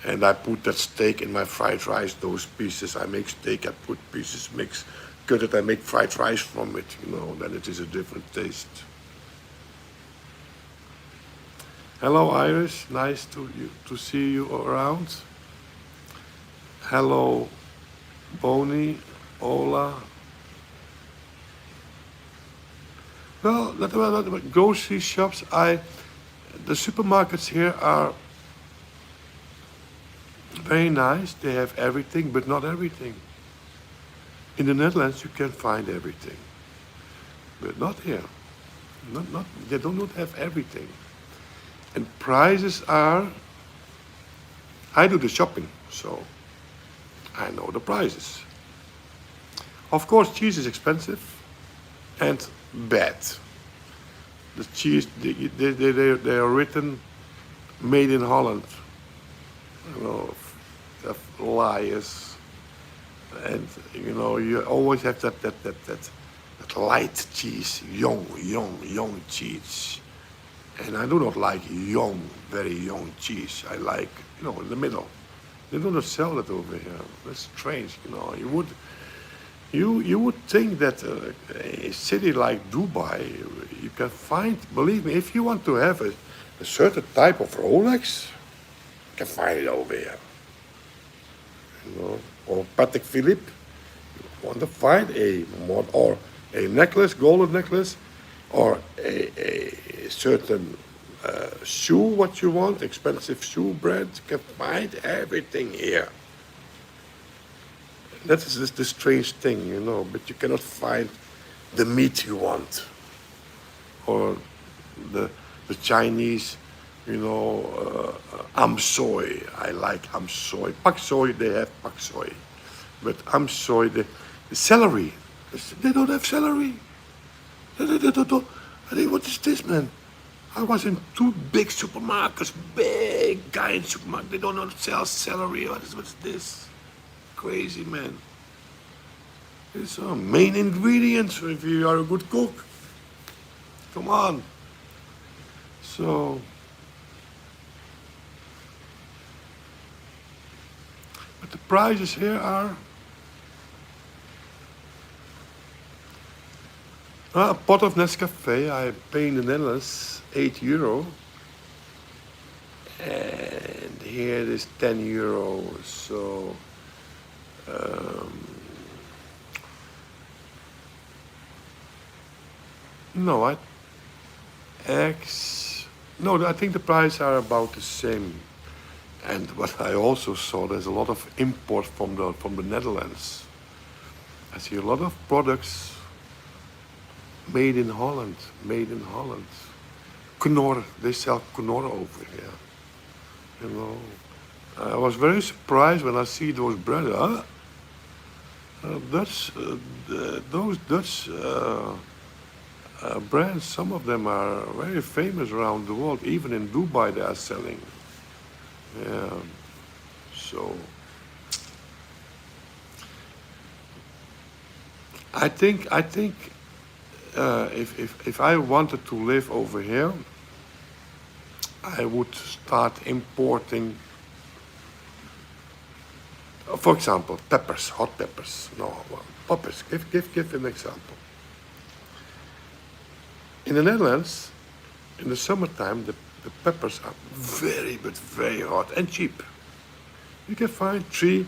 And I put that steak in my fried rice. Those pieces I make steak. I put pieces, cut it. I make fried rice from it. You know, then it is a different taste. Hello, Iris. Nice to see you around. Hello, Bonnie, Ola. Well, grocery shops. The supermarkets here are very nice. They have everything, but not everything. In the Netherlands, you can find everything, but not here. They do not have everything. And prices are. I do the shopping, so I know the prices. Of course, cheese is expensive and bad. The cheese, they are written made in Holland. You know, liars. And you know, you always have that light cheese, young cheese. And I do not like young, very young cheese. I like, you know, in the middle. They do not sell that over here. That's strange, you know. You would think that a city like Dubai, you can find, believe me, if you want to have a certain type of Rolex, you can find it over here. You know, or Patek Philippe, you want to find or a necklace, golden necklace, or a certain shoe, what you want, expensive shoe brand, you can find everything here. That is just the strange thing, you know, but you cannot find the meat you want. Or the Chinese, you know, soy. I like soy. Pak soy, they have pak soy. But soy, the celery, they don't have celery. They don't. I think, what is this, man? I was in 2 big supermarkets, big giant supermarkets. They don't sell celery. What's this? Crazy, man. It's a main ingredient if you are a good cook. Come on. So, but the prices here are A pot of Nescafe I pay in the Netherlands €8, and here it is €10. So no, eggs. No, I think the prices are about the same. And what I also saw, there's a lot of import from the Netherlands. I see a lot of products made in Holland, made in Holland. Knorr, they sell Knorr over here. You know, I was very surprised when I see those brands. Those Dutch brands, some of them are very famous around the world. Even in Dubai, they are selling. Yeah. So I think if I wanted to live over here, I would start importing, for example, peppers, hot peppers. No, well, peppers. Give an example. In the Netherlands, in the summertime, the peppers are very, but very hot and cheap. You can find three,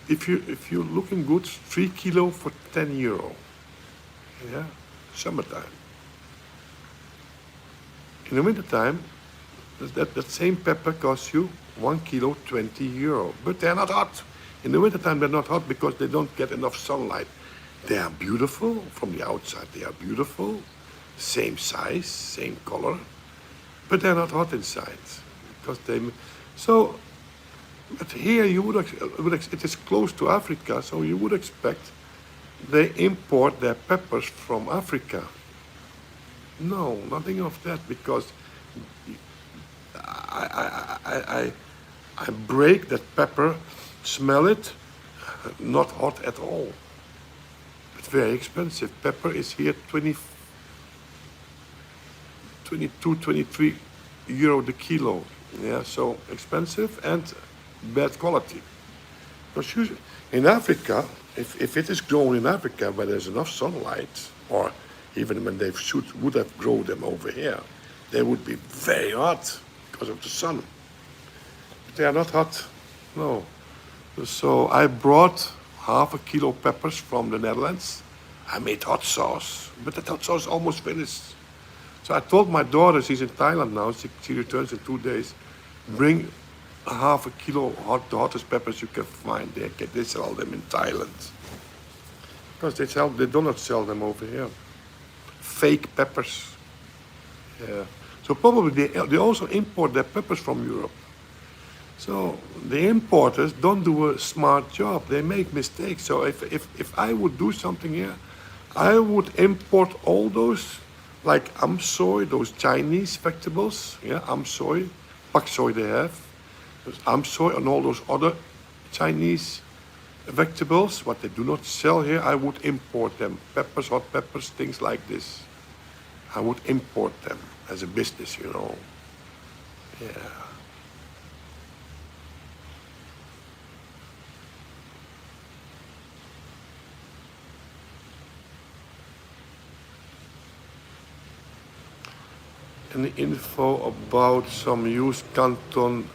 if you're looking good, 3 kilo for €10. Yeah, summertime. In the wintertime, that same pepper costs you 1 kilo, €20. But they're not hot. In the wintertime, they're not hot because they don't get enough sunlight. They are beautiful from the outside. They are beautiful, same size, same color, but they're not hot inside because they. So, but here you it is close to Africa, so you would expect they import their peppers from Africa. No, nothing of that because I break that pepper, smell it, not hot at all. But very expensive. Pepper is here 22, €23 the kilo. Yeah, so expensive and bad quality. Because usually in Africa, if it is grown in Africa where there's enough sunlight, or even when would have grown them over here, they would be very hot because of the sun. But they are not hot, no. So I brought half a kilo peppers from the Netherlands. I made hot sauce, but that hot sauce almost finished. So I told my daughter, she's in Thailand now, she returns in 2 days, bring a half a kilo the hottest peppers you can find. They sell them in Thailand. Because they do not sell them over here. Fake peppers. Yeah. So probably they also import their peppers from Europe. So the importers don't do a smart job. They make mistakes. So if I would do something here, I would import all those, like amsoy, those Chinese vegetables. Yeah, amsoy, pak soy they have. There's amsoy and all those other Chinese vegetables, what they do not sell here, I would import them. Peppers, hot peppers, things like this. I would import them as a business, you know. Yeah. Any info about some used Canton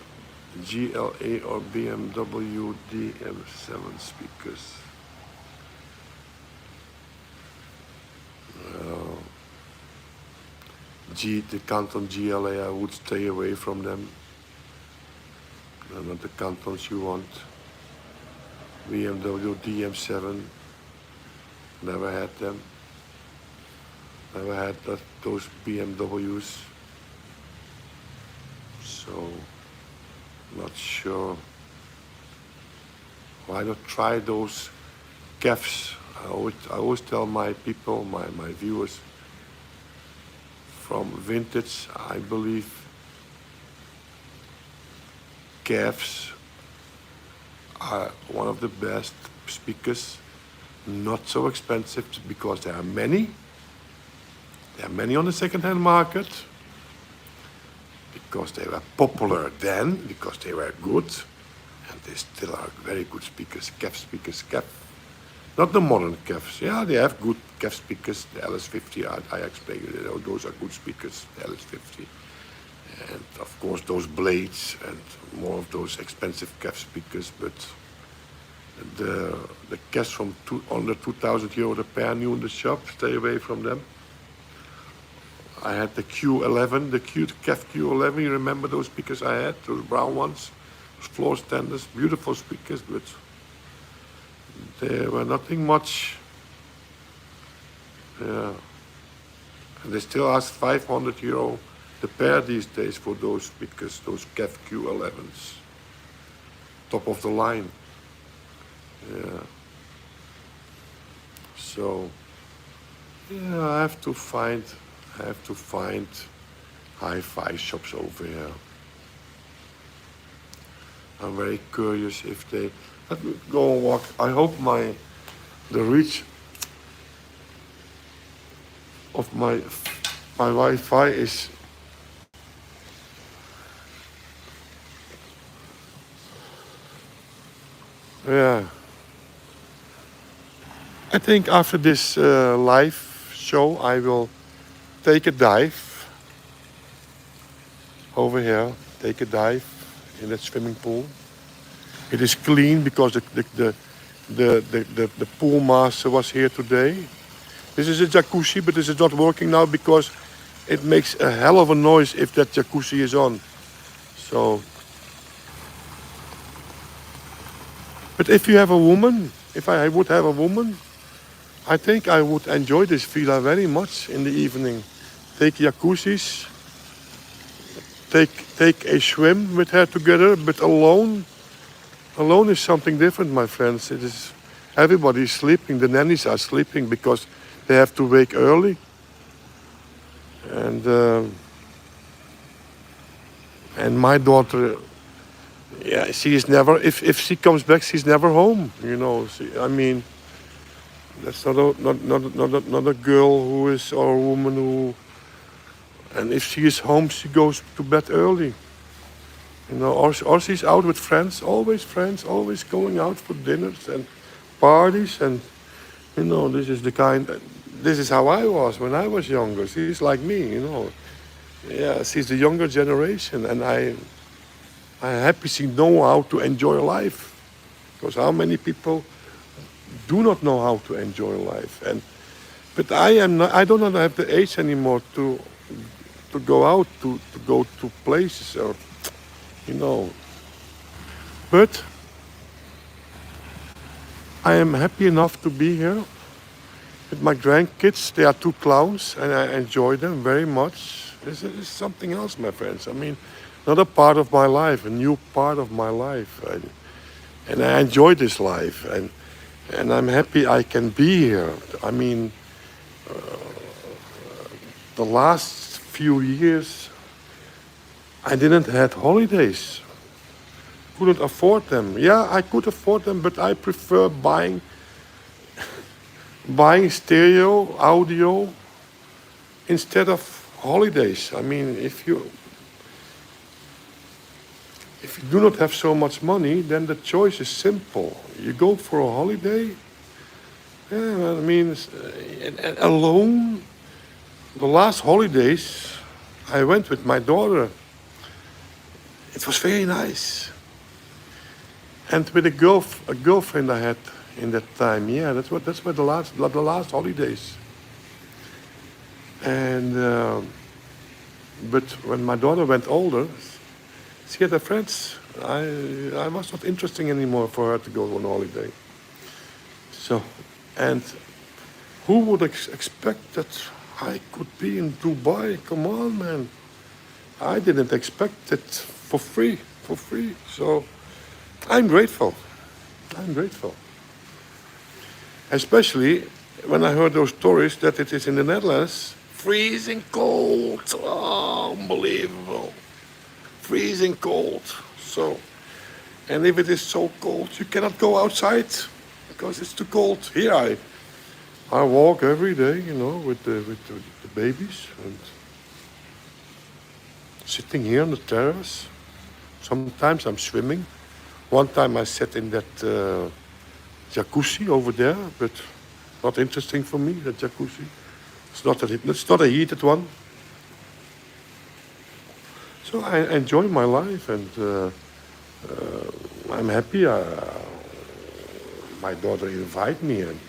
GLA or BMW DM7 speakers? The Canton GLA, I would stay away from them. They're not the Cantons you want. BMW DM7, never had them. Never had those BMWs. So, not sure. Why not try those CAFs? I always tell my people, my viewers, from vintage, I believe CAFs are one of the best speakers. Not so expensive because there are many. There are many on the second-hand market. Because they were popular then, because they were good, and they still are very good speakers, CAF speakers, CAF. Not the modern CAFs. Yeah, they have good CAF speakers, the LS50. I explained you, those are good speakers, the LS50. And of course those blades and more of those expensive CAF speakers, but the CAFs from under 2,000 euro the pair new in the shop, stay away from them. I had the Q11, the CAF Q11, you remember those speakers I had, those brown ones, those floor standers, beautiful speakers, but they were nothing much. Yeah. And they still ask 500 euro the pair these days for those speakers, those CAF Q11s. Top of the line. Yeah. So, yeah, I have to find hi-fi shops over here. I'm very curious if they, let me go and walk. I hope the reach of my Wi-Fi is yeah. I think after this live show I will take a dive over here, take a dive in that swimming pool. It is clean because the pool master was here today. This is a jacuzzi, but this is not working now because it makes a hell of a noise if that jacuzzi is on. So, but if you have a woman, if I would have a woman, I think I would enjoy this villa very much in the evening. Take jacuzzis, take a swim with her together, but alone. Alone is something different, my friends. It is everybody is sleeping. The nannies are sleeping because they have to wake early. And my daughter, yeah, she is never. If she comes back, she's never home. You know, I mean, that's not a girl who is or a woman who. And if she is home, she goes to bed early. You know, or she's out with friends, always going out for dinners and parties, and you know, this is how I was when I was younger. She's like me, you know. Yeah, she's the younger generation, and I'm happy she know how to enjoy life, because how many people do not know how to enjoy life, but I don't have the age anymore to go out to go to places or. You know, but I am happy enough to be here with my grandkids. They are two clowns and I enjoy them very much. This is something else, my friends. I mean, another part of my life, a new part of my life. And I enjoy this life and I'm happy I can be here. I mean, the last few years, I didn't have holidays. Couldn't afford them. Yeah, I could afford them, but I prefer buying stereo, audio, instead of holidays. I mean, if you do not have so much money, then the choice is simple. You go for a holiday. Yeah, I mean, alone. The last holidays, I went with my daughter. It was very nice. And with a girlfriend I had in that time. Yeah, that's what the last holidays. And but when my daughter went older, she had her friends. I was not interesting anymore for her to go on holiday. So, and who would expect that I could be in Dubai? Come on, man. I didn't expect it for free. So I'm grateful. Especially when I heard those stories that it is in the Netherlands, freezing cold. Oh, unbelievable. Freezing cold. So, and if it is so cold, you cannot go outside because it's too cold. Here I walk every day, you know, with the babies and sitting here on the terrace. Sometimes I'm swimming. One time I sat in that jacuzzi over there, but Not interesting for me, the jacuzzi. It's not a heated one. So I enjoy my life, and I'm happy. My daughter invite me, and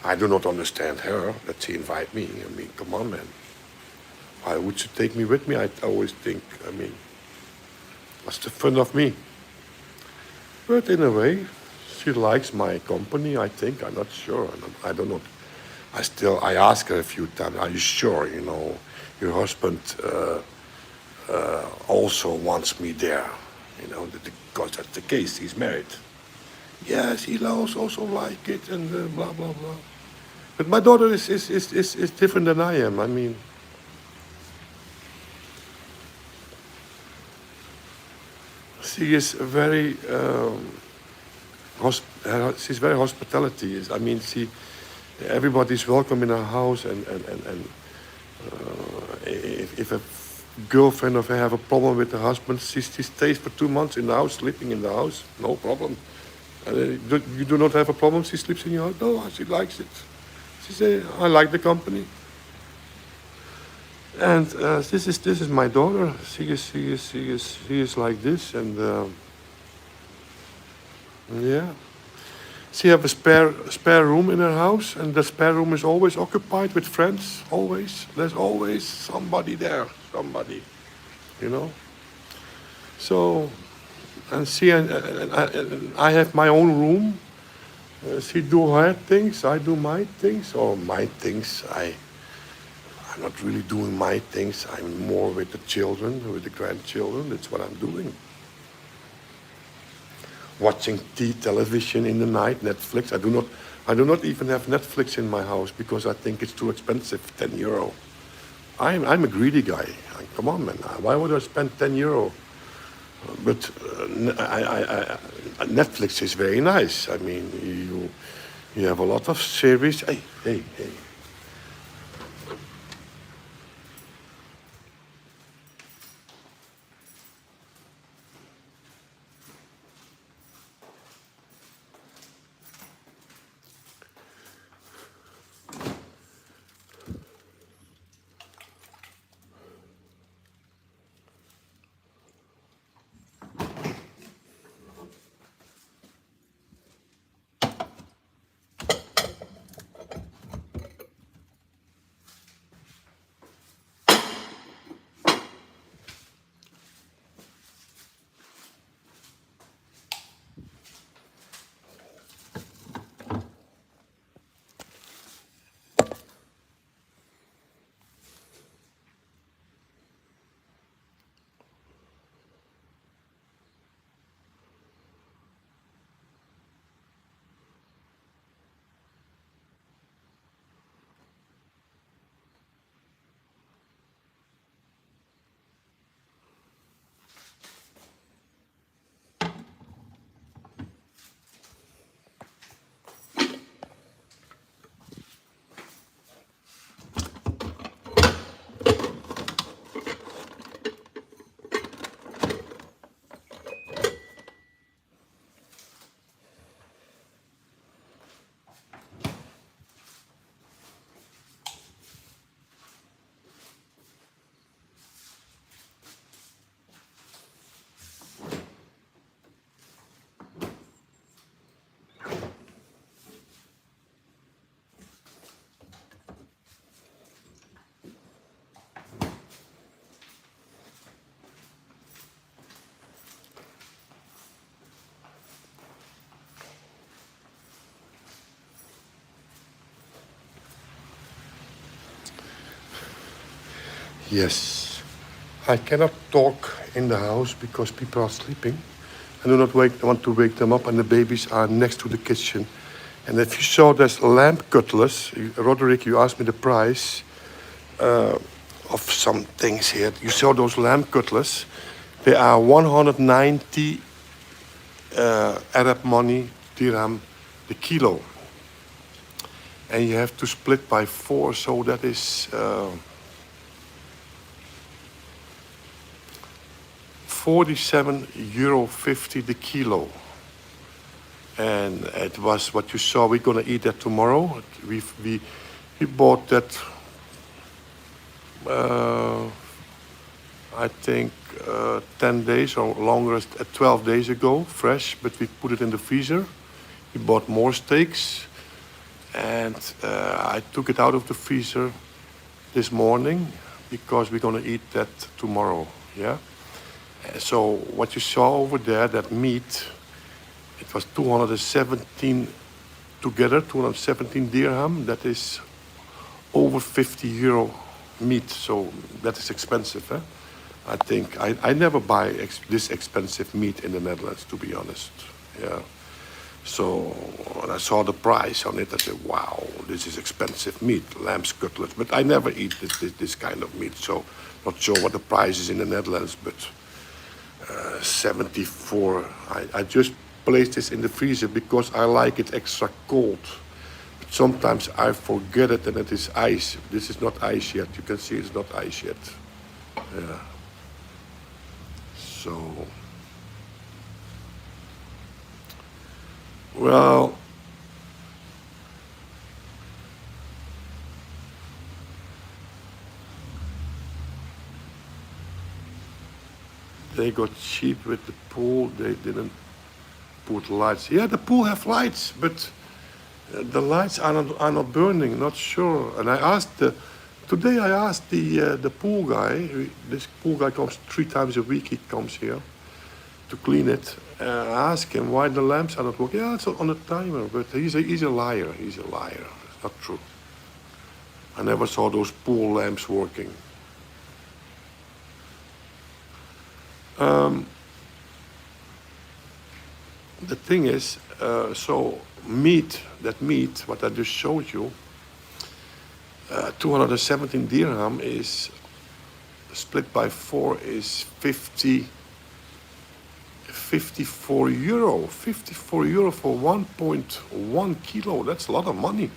I do not understand her that she invite me. I mean, come on, man. Why would she take me with me? I always think, I mean, what's the fun of me? But in a way, she likes my company, I think. I'm not sure. I don't know. I ask her a few times, are you sure, your husband also wants me there? Because that's the case. He's married. Yes, he also like it and blah, blah, blah. But my daughter is different than I am. I mean, she is very, she's very hospitality. I mean, everybody's welcome in her house, and if a girlfriend of her have a problem with her husband, she stays for 2 months in the house, sleeping in the house, no problem. You do not have a problem? She sleeps in your house? No, she likes it. She say, I like the company. And this is my daughter. She is like this, and yeah. She have a spare room in her house, and the spare room is always occupied with friends. Always, there's always somebody there. Somebody, you know. So, and I have my own room. She do her things, I do my things, or my things. I'm not really doing my things. I'm more with the children, with the grandchildren. That's what I'm doing. Watching television in the night, Netflix. I do not even have Netflix in my house because I think it's too expensive, €10. I'm a greedy guy. Come on, man. Why would I spend €10? But Netflix is very nice. I mean, you have a lot of series. Hey. Yes. I cannot talk in the house because people are sleeping. I do not want to wake them up, and the babies are next to the kitchen. And if you saw this lamb cutlets, Roderick, you asked me the price of some things here. You saw those lamb cutlets. They are 190 Arab money, dirham, the kilo. And you have to split by 4, so that is €47.50 the kilo. and it was what you saw. We're gonna eat that tomorrow. We bought that. Uh, I think 10 days or longer, 12 days ago, fresh. But we put it in the freezer. We bought more steaks, and I took it out of the freezer this morning because we're gonna eat that tomorrow. Yeah. So what you saw over there, that meat, it was 217 together, 217 dirham. That is over 50 euro meat. So that is expensive. Eh? I think I never buy this expensive meat in the Netherlands, to be honest. Yeah. So when I saw the price on it, I said, wow, this is expensive meat, lamb's cutlets. But I never eat this kind of meat, so not sure what the price is in the Netherlands, but 74. I just placed this in the freezer because I like it extra cold. But sometimes I forget it and it is ice. This is not ice yet. You can see it's not ice yet. Yeah. So, well, they got cheap with the pool. They didn't put lights. Yeah, the pool have lights, but the lights are not burning. Not sure. And today I asked the pool guy. This pool guy comes 3 times a week. He comes here to clean it. I asked him why the lamps are not working. Yeah, it's on a timer, but he's a liar. He's a liar. It's not true. I never saw those pool lamps working. The thing is, so that meat, what I just showed you, 217 dirham is split by 4 is 54 euro. 54 euro for 1.1 kilo. That's a lot of money.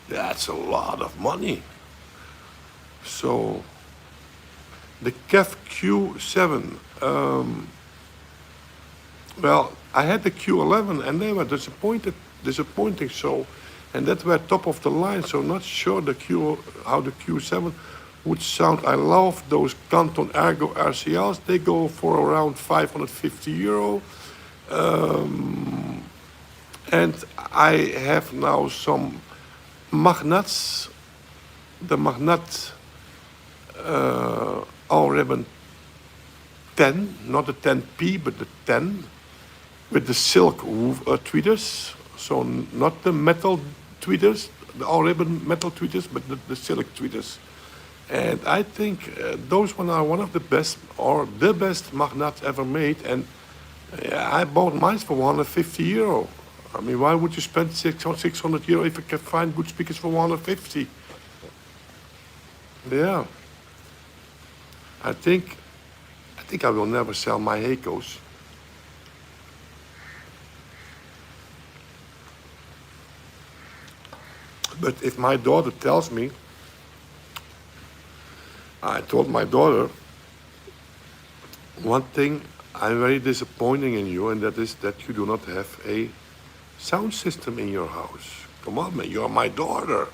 That's a lot of money. So the KEF Q7. Well, I had the Q11 and they were disappointing. So, and that were top of the line. So not sure how the Q7 would sound. I love those Canton Ergo RCLs. They go for around 550 euro. And I have now some magnets. The magnet all ribbon 10, not the 10P, but the 10 with the silk tweeters. So not the metal tweeters, the all ribbon metal tweeters, but the silk tweeters. And I think those one are one of the best or the best magnets ever made. And I bought mine for 150 euro. I mean, why would you spend 600 euro if you can find good speakers for 150? Yeah. I think I will never sell my Heikos. But if my daughter tells me, I told my daughter, one thing I'm very disappointing in you, and that is that you do not have a sound system in your house. Come on, man, you're my daughter.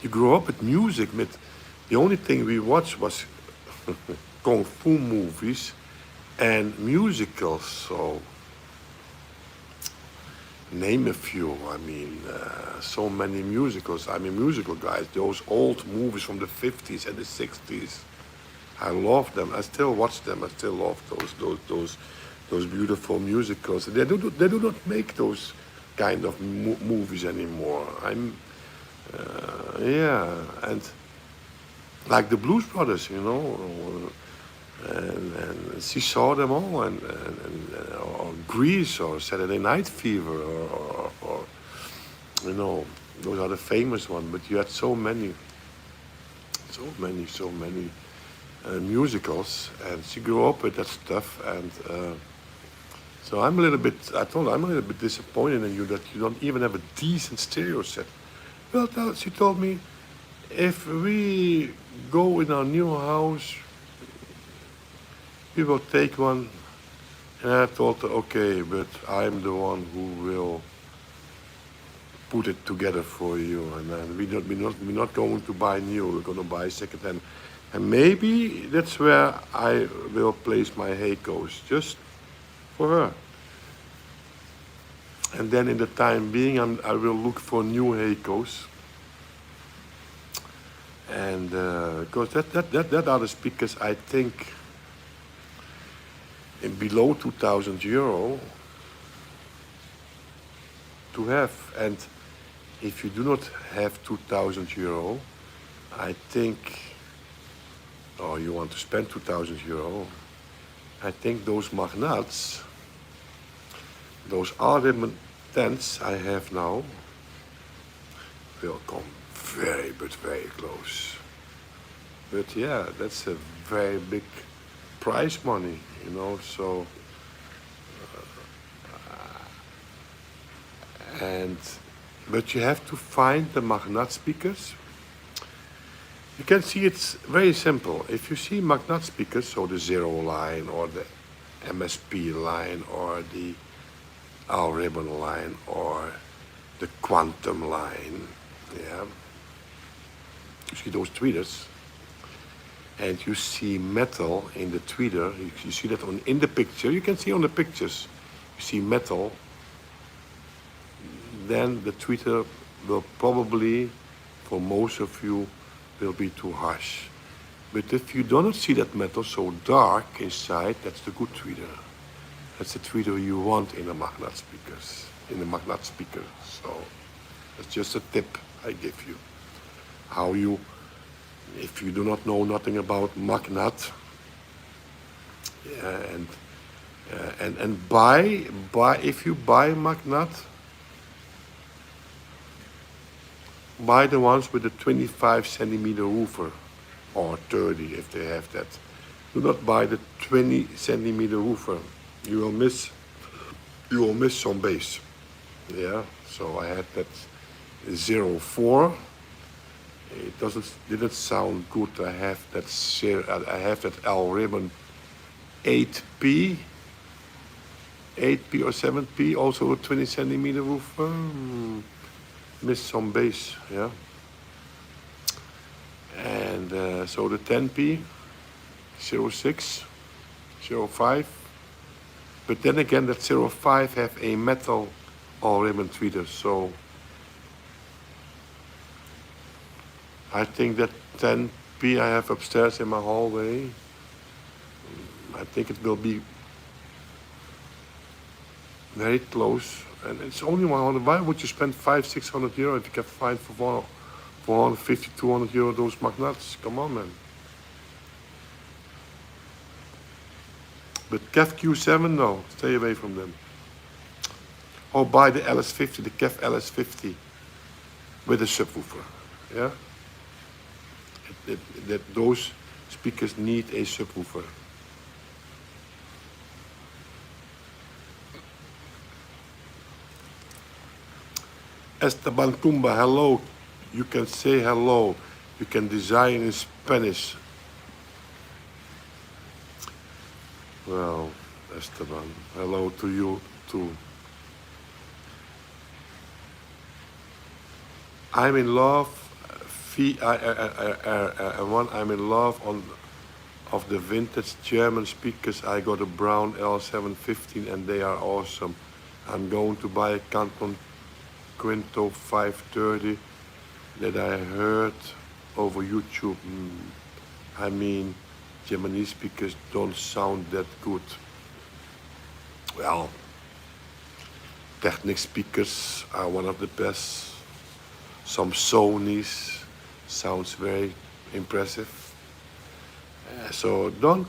You grew up with music. The only thing we watched was kung fu movies and musicals. So name a few. I mean, so many musicals. I'm a musical guy. Those old movies from the 50s and the 60s. I love them. I still watch them. I still love those beautiful musicals. They do not make those kind of movies anymore. Yeah, and like the Blues Brothers, and she saw them all, and or Grease or Saturday Night Fever, or those are the famous ones. But you had so many musicals, and she grew up with that stuff, and so I'm a little bit. I told her I'm a little bit disappointed in you that you don't even have a decent stereo set. Well, she told me, if we go in our new house, we will take one And I thought, okay, but I'm the one who will put it together for you, and then we're not going to buy new. We're going to buy secondhand, and maybe that's where I will place my Heikos, just for her. And then in the time being, I will look for new Heikos, and because that are the speakers I think in below 2,000 euro to have. And if you do not have 2,000 euro, I think, or you want to spend 2,000 euro, I think those magnets, those Ardeman tents I have now, will come very, but very close. But yeah, that's a very big prize money, you know, so, and, but you have to find the magnet speakers. You can see it's very simple. If you see magnet speakers, so the Zero line or the MSP line or the Al Ribbon line or the Quantum line, yeah. You see those tweeters, and you see metal in the tweeter. You see that in the picture. You can see on the pictures. You see metal. Then the tweeter will probably, for most of you, will be too harsh. But if you do not see that metal so dark inside, that's the good tweeter. That's the tweeter you want in the magnet speakers, in the magnet speaker. So that's just a tip I give you. How you, if you do not know nothing about magnet, and buy if you buy magnet, buy the ones with the 25 centimeter woofer, or 30 if they have that. Do not buy the 20 centimeter woofer. You will miss some bass. Yeah. So I had that 04. It didn't sound good. I have that L Ribbon 8P or 7P, also a 20 centimeter woofer. Missed some bass, yeah. And so the 10P, 06, 05. But then again, that 05 have a metal all ribbon tweeter, so I think that 10P I have upstairs in my hallway, I think it will be very close. And it's only 100. Why would you spend 500-600 euro if you can find for 450-200 euro those magnets? Come on, man. But KEF Q7, no, stay away from them. Or buy the LS50, the KEF LS50 with a subwoofer. Yeah. Those speakers need a subwoofer. Esteban Tumba, hello. You can say hello. You can design in Spanish. Well, Esteban, hello to you too. I'm in love. I'm in love of the vintage German speakers. I got a brown L715 and they are awesome. I'm going to buy a Canton Quinto 530 that I heard over YouTube. I mean, Japanese speakers don't sound that good. Well, Technic speakers are one of the best. Some Sony's sounds very impressive. So don't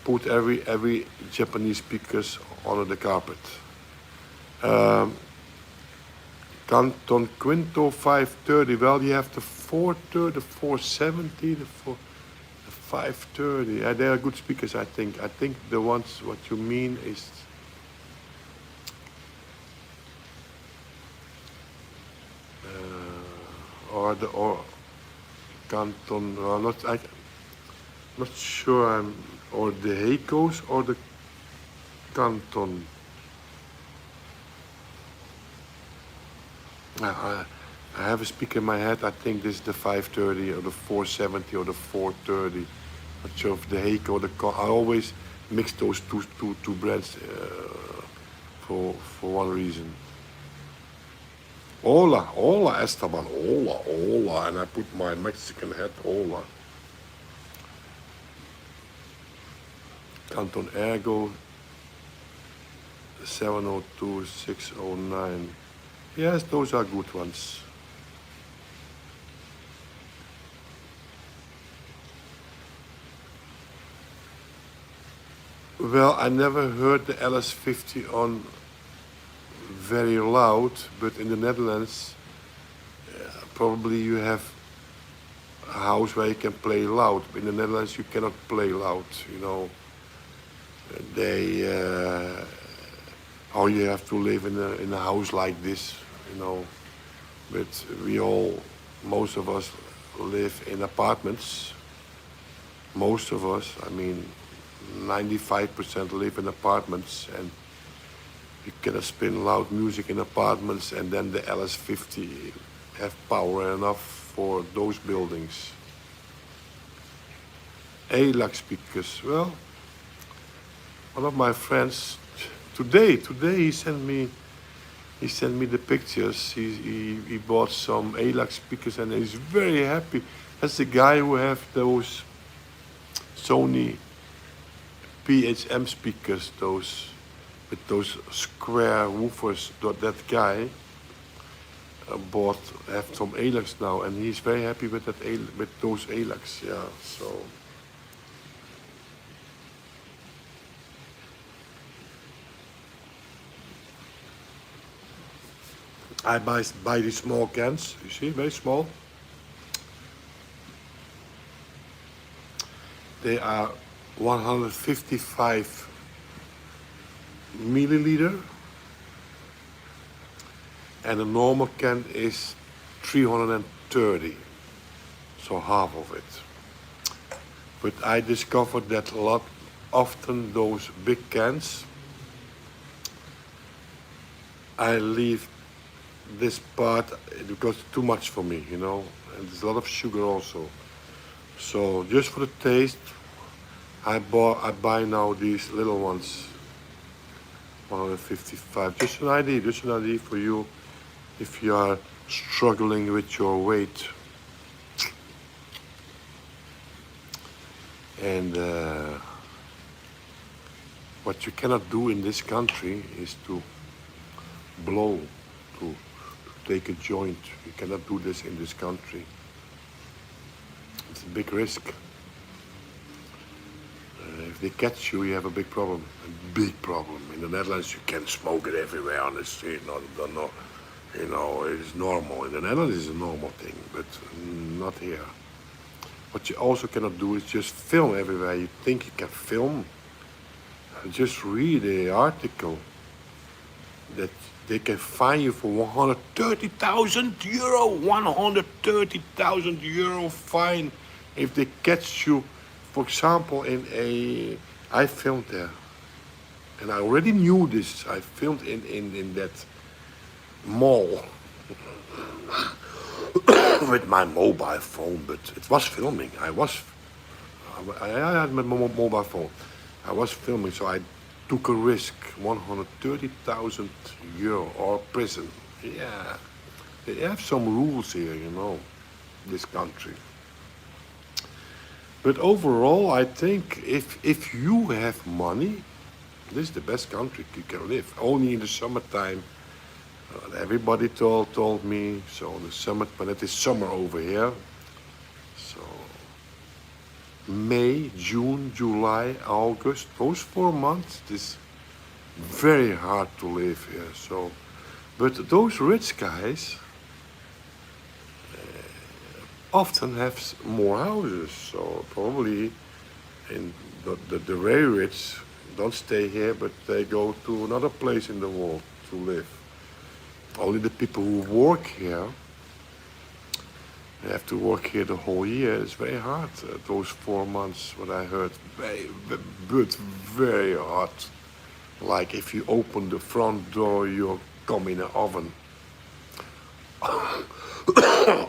put every Japanese speakers under the carpet. Canton Quinto 530, well, you have the 430, the 470, the 530. Yeah, they are good speakers, I think. I think the ones, what you mean is, or Canton, not sure, or the Heikos, or the Canton. I, I have a speaker in my head. I think this is the 530 or the 470 or the 430. Not sure if the Heiko or the I always mix those two brands for one reason. Hola, hola Esteban, hola, hola, and I put my Mexican hat, hola. Canton Ergo 702 609. Yes, those are good ones. Well, I never heard the LS50 on very loud, but in the Netherlands, probably you have a house where you can play loud. In the Netherlands, you cannot play loud. You know, they or you have to live in a house like this. You know, but most of us live in apartments. Most of us, I mean, 95% live in apartments, and you cannot spin loud music in apartments, and then the LS50 have power enough for those buildings. ALAC speakers. Well, one of my friends today he sent me the pictures. He bought some ALAC speakers and he's very happy. That's the guy who have those Sony PHM speakers, those with those square woofers. That guy have some ALACs now, and he's very happy with with those ALACs. Yeah, so. I buy these small cans. You see, very small. They are 155 milliliter, and a normal can is 330, so half of it. But I discovered that a lot often those big cans, I leave this part because it's too much for me, you know, and there's a lot of sugar also. So just for the taste, I buy now these little ones, 155. Just an idea for you if you are struggling with your weight. And what you cannot do in this country is to blow, to take a joint. You cannot do this in this country. It's a big risk. If they catch you, you have a big problem. A big problem. In the Netherlands, you can smoke it everywhere on the street. No, you know, it's normal. In the Netherlands, it's a normal thing, but not here. What you also cannot do is just film everywhere. You think you can film. Just read the article that they can fine you for 130,000 euro. 130,000 euro fine if they catch you. For example, I filmed there, and I already knew this. I filmed in that mall with my mobile phone, but it was filming. I had my mobile phone. I was filming, so I took a risk. 130,000 euro or prison. Yeah, they have some rules here, you know, this country. But overall, I think if you have money, this is the best country you can live. Only in the summertime, everybody told me. So the summer, when it is summer over here, so May, June, July, August, those 4 months, it is very hard to live here. So, but those rich guys often have more houses, so probably in the very rich don't stay here, but they go to another place in the world to live. Only the people who work here, they have to work here the whole year. It's very hard. Those 4 months, what I heard, very hot. Like if you open the front door, you'll come in an oven.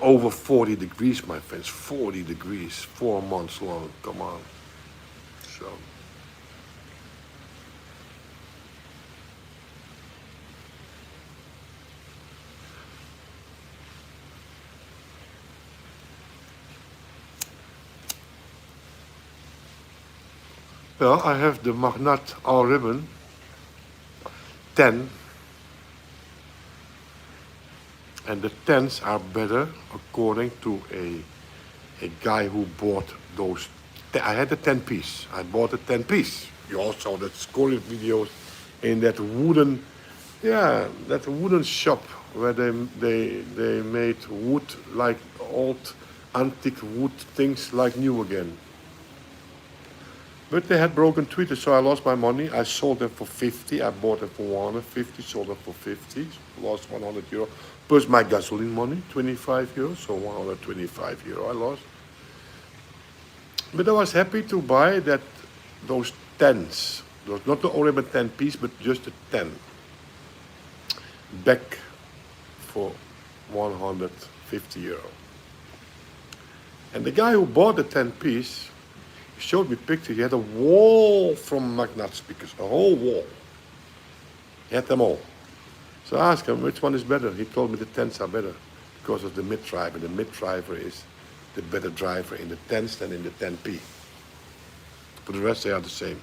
Over 40 degrees, my friends, 40 degrees, 4 months long, come on. So, well, I have the Magnat all ribbon 10, and the 10s are better according to a guy who bought those. I had a 10 piece. I bought a 10 piece. You all saw that scoring videos in that wooden, yeah, that wooden shop where they made wood like old antique wood things like new again. But they had broken tweeters, so I lost my money. I sold them for 50. I bought them for 150, sold them for 50, lost 100 euro. Plus my gasoline money, 25 euros, so 125 euro I lost. But I was happy to buy those 10s. Those, not the Oriben 10 piece, but just the 10. Back for 150 euro. And the guy who bought the 10 piece showed me pictures. He had a wall from Magnat speakers, a whole wall. He had them all. So I asked him which one is better. He told me the 10s are better because of the mid driver. The mid driver is the better driver in the 10s than in the 10p. For the rest, they are the same.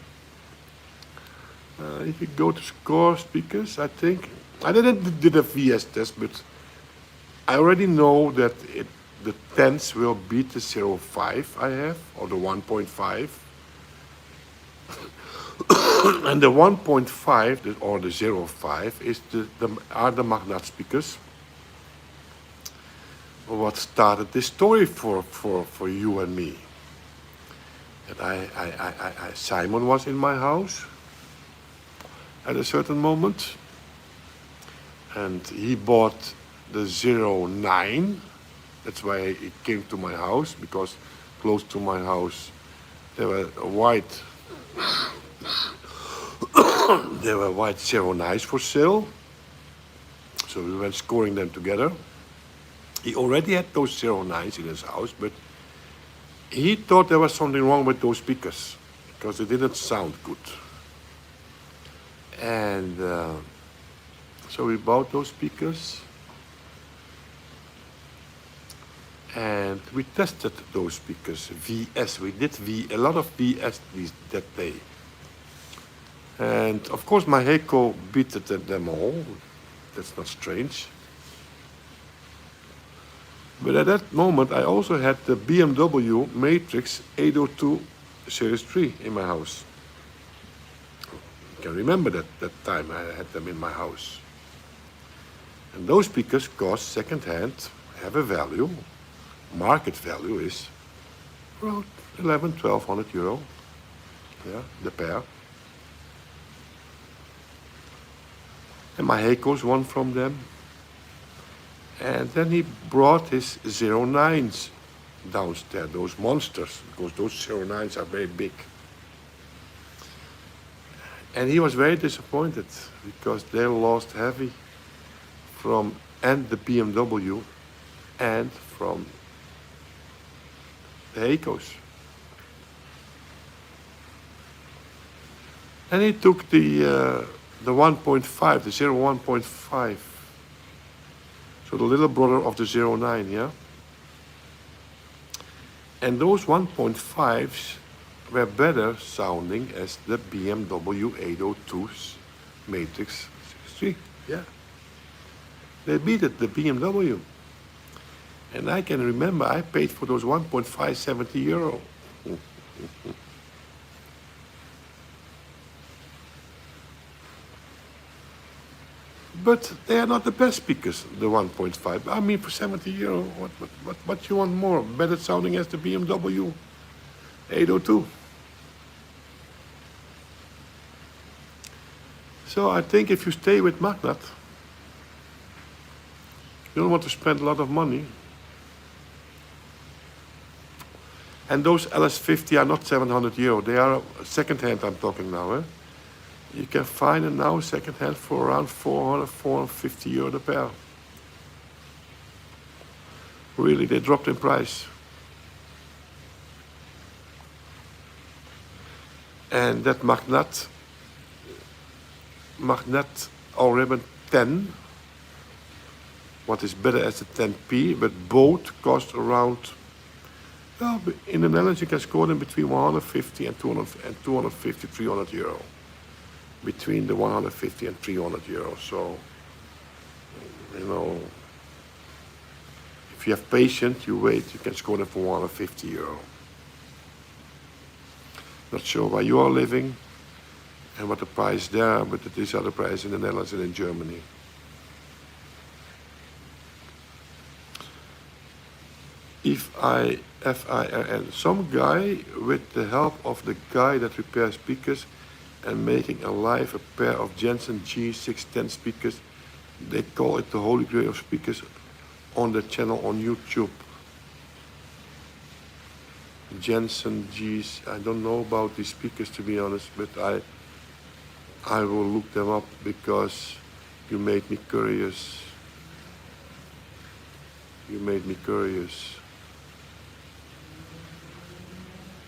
If you go to score speakers, I think I didn't did a VS test, but I already know that the 10s will beat the 0.5 I have, or the 1.5. And the 1.5 or the 0.5 is are the Magnat speakers. What started this story for you and me? That Simon was in my house at a certain moment, and he bought the 0.9. That's why he came to my house, because close to my house there were white 0.9s for sale. So we went scoring them together. He already had those 0.9s in his house, but he thought there was something wrong with those speakers because they didn't sound good. And so we bought those speakers. And we tested those speakers, VS. We did a lot of VS that day. And of course my Heiko beat them all. That's not strange. But at that moment I also had the BMW Matrix 802 Series 3 in my house. You can remember that time I had them in my house. And those speakers cost second-hand, have a value. Market value is around 1,100-1,200 euro. Yeah, the pair. And my Heiko's one from them. And then he brought his 0.9s downstairs, those monsters, because those 0.9s are very big. And he was very disappointed because they lost heavy from and the BMW and from the Heiko's. And he took the 1.5, the 0.1.5. So the little brother of the 0.9, yeah? And those 1.5s were better sounding as the BMW 802's Matrix 63, yeah. They beat it, the BMW. And I can remember I paid for those 1.5 70 euro. But they are not the best speakers, the 1.5. I mean, for 70 euro, what you want more? Better sounding as the BMW 802. So I think if you stay with Magnat, you don't want to spend a lot of money. And those LS50 are not 700 euro. They are second-hand, I'm talking now. You can find it now second hand for around 400, 450 euro a pair. Really, they dropped in price. And that magnet or ribbon 10, what is better as the 10p, but both cost around, well, in the Netherlands you can score them between 150 and 250, 300 euro. Between the 150 and 300 euro. So, you know, if you have patience, you wait, you can score them for 150 euro. Not sure where you are living and what the price there, but these are the prices in the Netherlands and in Germany. FIRN, some guy with the help of the guy that repairs speakers and making alive a pair of Jensen G610 speakers. They call it the Holy Grail of speakers on the channel on YouTube. Jensen G's, I don't know about these speakers to be honest, but I will look them up because you made me curious. You made me curious.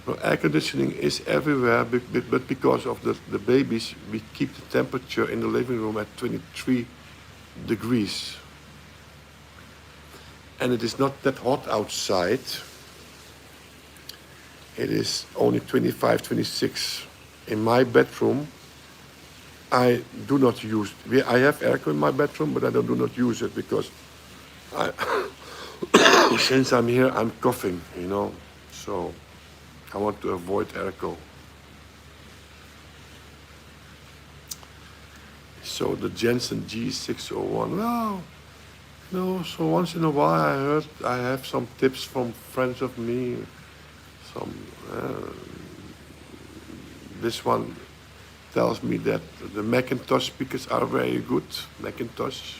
Well, air conditioning is everywhere, but because of the babies, we keep the temperature in the living room at 23 degrees. And it is not that hot outside. It is only 25, 26. In my bedroom, I do not use, I have aircon in my bedroom, but I do not use it because since I'm here, I'm coughing, you know, so I want to avoid airco. So the Jensen G601, no, so once in a while I heard, I have some tips from friends of me, this one tells me that the Macintosh speakers are very good, Macintosh.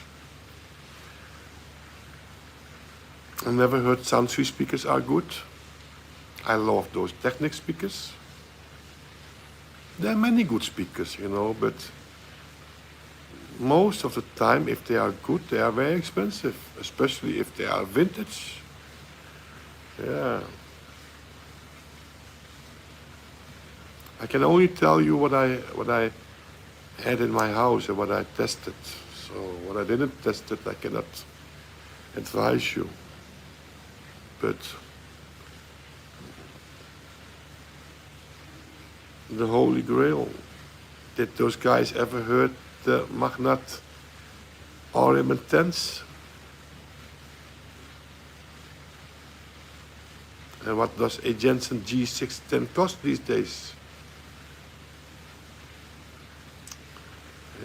I never heard Soundtree speakers are good. I love those Technic speakers. There are many good speakers, you know, but most of the time, if they are good, they are very expensive, especially if they are vintage. Yeah. I can only tell you what I had in my house and what I tested. So what I didn't test it, I cannot advise you. But the Holy Grail. Did those guys ever heard the Magnat RM10s? And what does a Jensen G610 cost these days?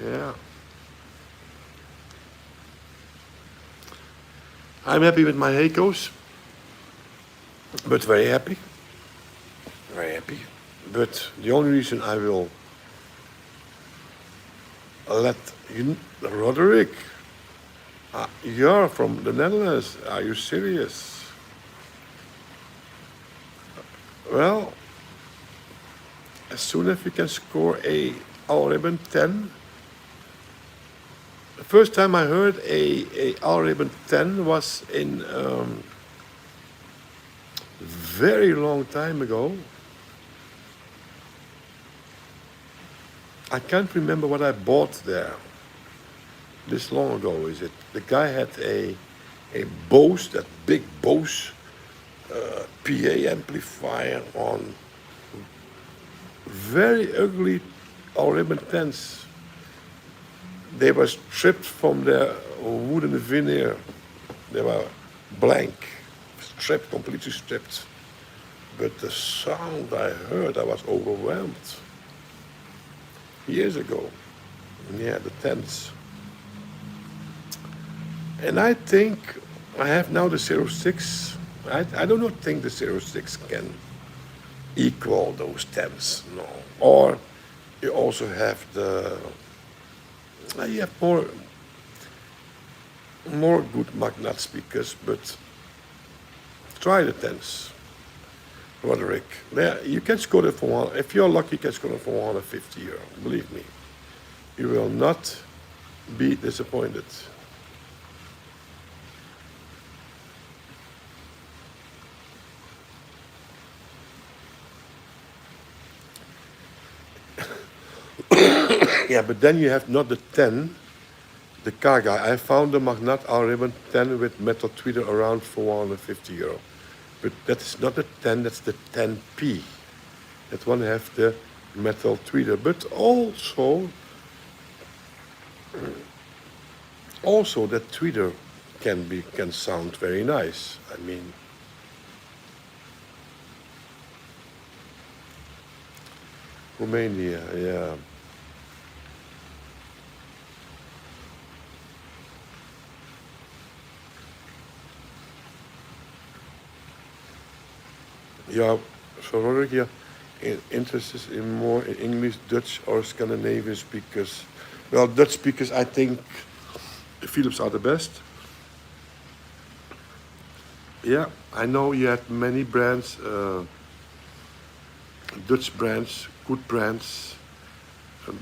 Yeah. I'm happy with my Heikos, but very happy. Very happy. But the only reason I will let you, Roderick, you're from the Netherlands. Are you serious? Well, as soon as you can score a Al-Ribbon 10, the first time I heard a Al-Ribbon 10 was in very long time ago. I can't remember what I bought there. This long ago, is it? The guy had a Bose, that big Bose PA amplifier on very ugly Al-Ribbon 10s. They were stripped from their wooden veneer. They were blank, stripped, completely stripped. But the sound I heard, I was overwhelmed. Years ago, yeah, the 10s. And I think I have now the 06. I do not think the 06 can equal those 10s, no. Or you also have the, you have more good Magnat speakers, but try the 10s. Roderick, yeah, you can score it for one. If you're lucky, you can score it for 150 euro. Believe me. You will not be disappointed. Yeah, but then you have not the 10, the car guy. I found the Magnat R Ribbon 10 with metal tweeter around for €150. But that is not the 10, that's the 10P. That one have the metal tweeter. But also that tweeter can sound very nice. I mean, Romania, yeah. Yeah, so Roderick, yeah, interested in more in English, Dutch, or Scandinavian speakers. Well, Dutch speakers, I think Philips are the best. Yeah, I know you have many brands, Dutch brands, good brands,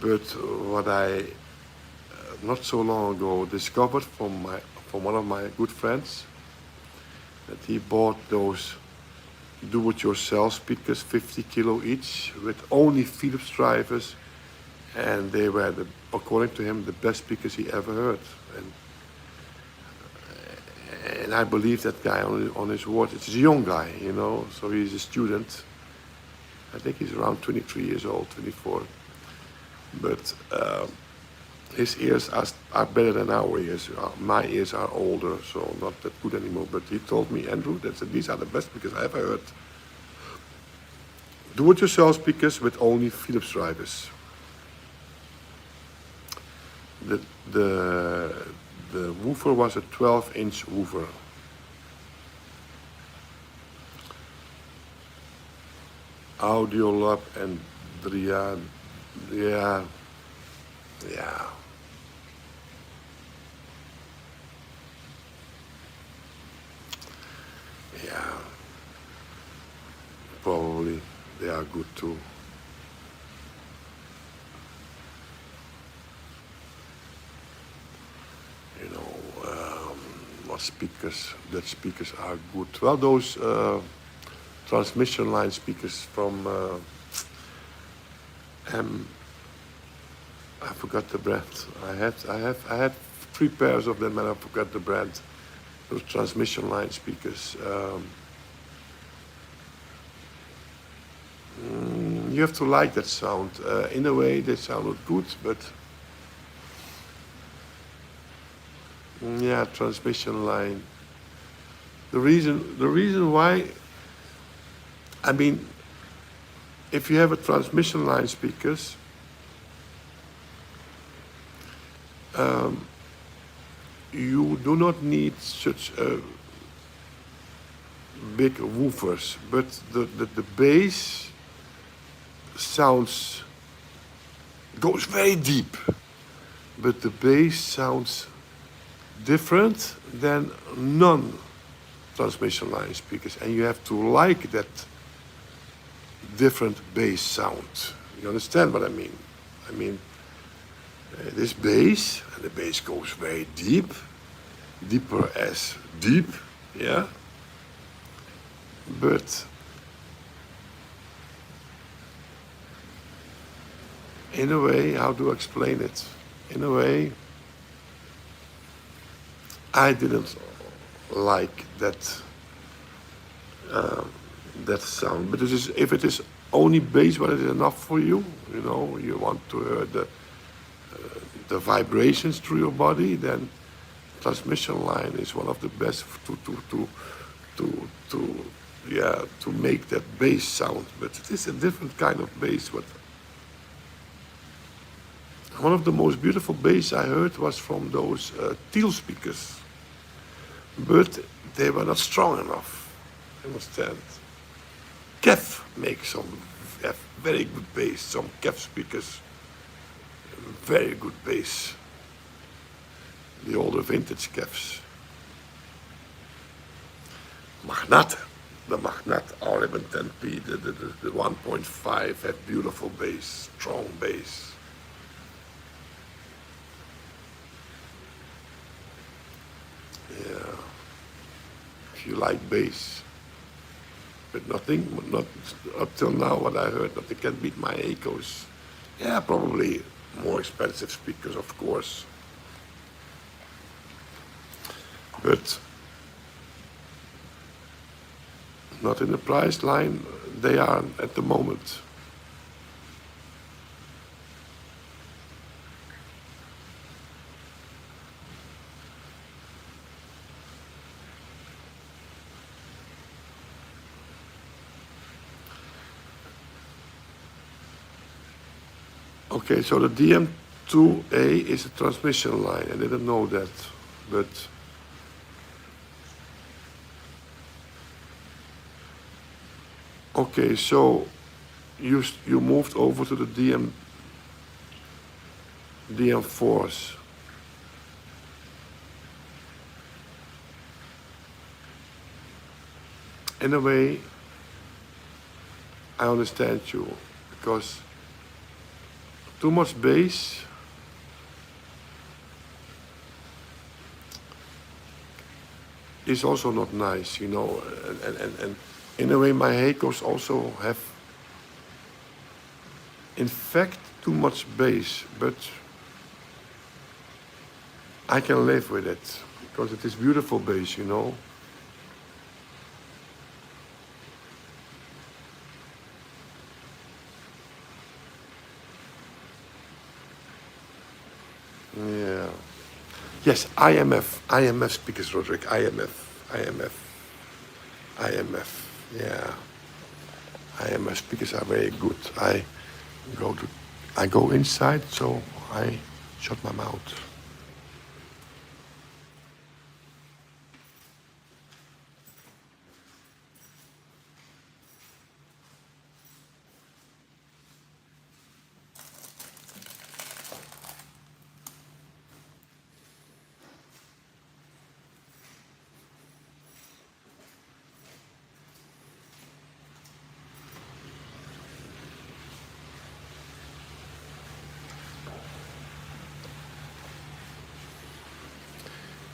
but what I not so long ago discovered from one of my good friends that he bought those do-it-yourself speakers, 50 kilo each, with only Philips drivers, and they were, according to him, the best speakers he ever heard. And I believe that guy on his word. It's a young guy, you know, so he's a student. I think he's around 23 years old, 24. But his ears are better than our ears. My ears are older, so not that good anymore. But he told me, Andrew, these are the best speakers I ever heard. Do-it-yourself speakers with only Philips drivers. The woofer was a 12-inch woofer. Audiolab and Drian, yeah. Yeah, probably they are good too. You know, what speakers, Dutch speakers are good. Well, those transmission line speakers from I forgot the brand. I had 3 pairs of them, and I forgot the brand. Those transmission line speakers. You have to like that sound. In a way, they sounded good, but yeah, transmission line. The reason why, I mean, if you have a transmission line speakers, you do not need such big woofers, but the bass goes very deep, but the bass sounds different than non-transmission line speakers, and you have to like that different bass sound. You understand what I mean? I mean, this bass, and the bass goes very deep, deeper as deep, yeah? But in a way, how to explain it? In a way, I didn't like that that sound. But if it is only bass, but it is enough for you, you know, you want to hear the vibrations through your body, then transmission line is one of the best to make that bass sound. But it is a different kind of bass. But one of the most beautiful bass I heard was from those teal speakers, but they were not strong enough. Understand? Kef makes have very good bass. Some Kef speakers, very good bass. The older vintage Kefs. Magnat, the Magnat R11 10P, the 1.5 had beautiful bass, strong bass. if you like bass. But nothing, not up till now, what I heard, nothing can beat my Echoes. Yeah, probably more expensive speakers, of course. But not in the price line they are at the moment. Okay, so the DM2A is a transmission line. I didn't know that, but okay, so you moved over to the DM4s. In a way, I understand you, because too much bass is also not nice, you know. And in a way, my Heikos also have, in fact, too much bass, but I can live with it because it is beautiful bass, you know. Yeah. Yes, IMF speakers, Roderick. IMF. Yeah. IMF speakers are very good. Go to, I go inside, so I shut my mouth.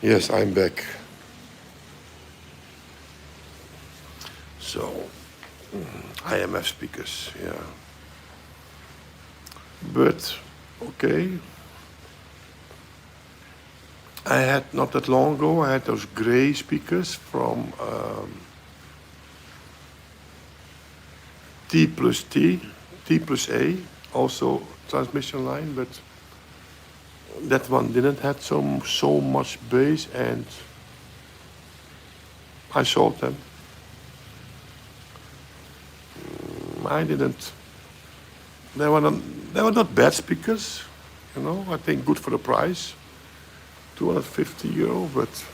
Yes, I'm back. So, IMF speakers, yeah. But, okay. I had, not that long ago, I had those gray speakers from T plus T, T plus A, also transmission line, but that one didn't have so much bass, and I sold them. I didn't. They were not bad speakers, you know. I think good for the price, €250, but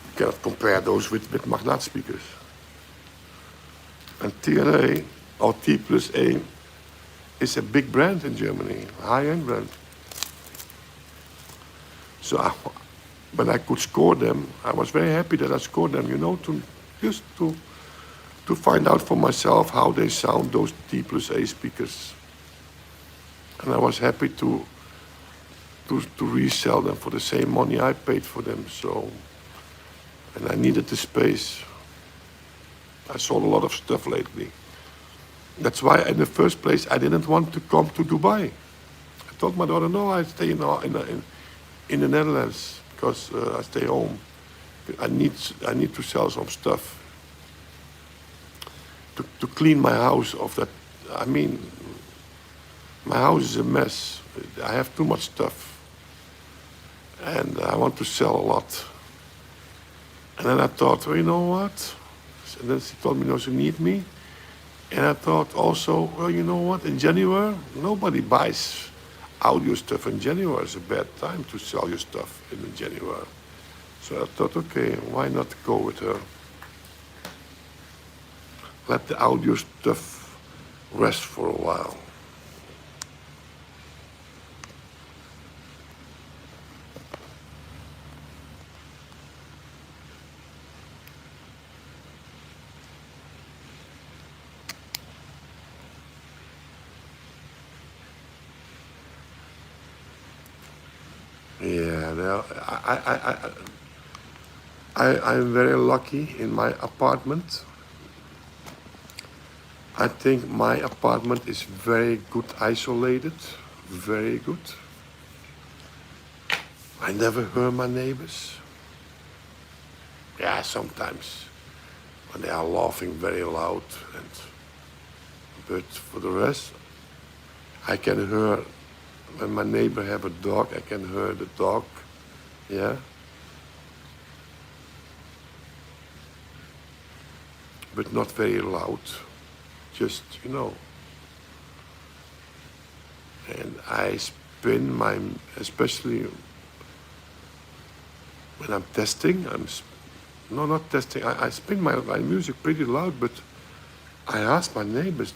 you cannot compare those with Magnat speakers. And TNA or T plus A is a big brand in Germany, a high-end brand. So when I could score them, I was very happy that I scored them, you know, just to find out for myself how they sound, those T plus A speakers. And I was happy to resell them for the same money I paid for them. So, and I needed the space. I sold a lot of stuff lately. That's why, in the first place, I didn't want to come to Dubai. I told my daughter, no, I stay in the Netherlands because I stay home. I need to sell some stuff to clean my house of that. I mean, my house is a mess. I have too much stuff, and I want to sell a lot. And then I thought, well, you know what? And then she told me, no, she need me. And I thought also, well, you know what? In January, nobody buys audio stuff in January. It's a bad time to sell your stuff in January. So I thought, okay, why not go with her? Let the audio stuff rest for a while. Yeah, I'm very lucky in my apartment. I think my apartment is very good isolated, very good. I never hear my neighbors. Yeah, sometimes when they are laughing very loud, but for the rest, I can hear when my neighbor have a dog. I can hear the dog. Yeah. But not very loud, just, And I spin especially when I'm testing, no, not testing, I spin my music pretty loud, but I ask my neighbors,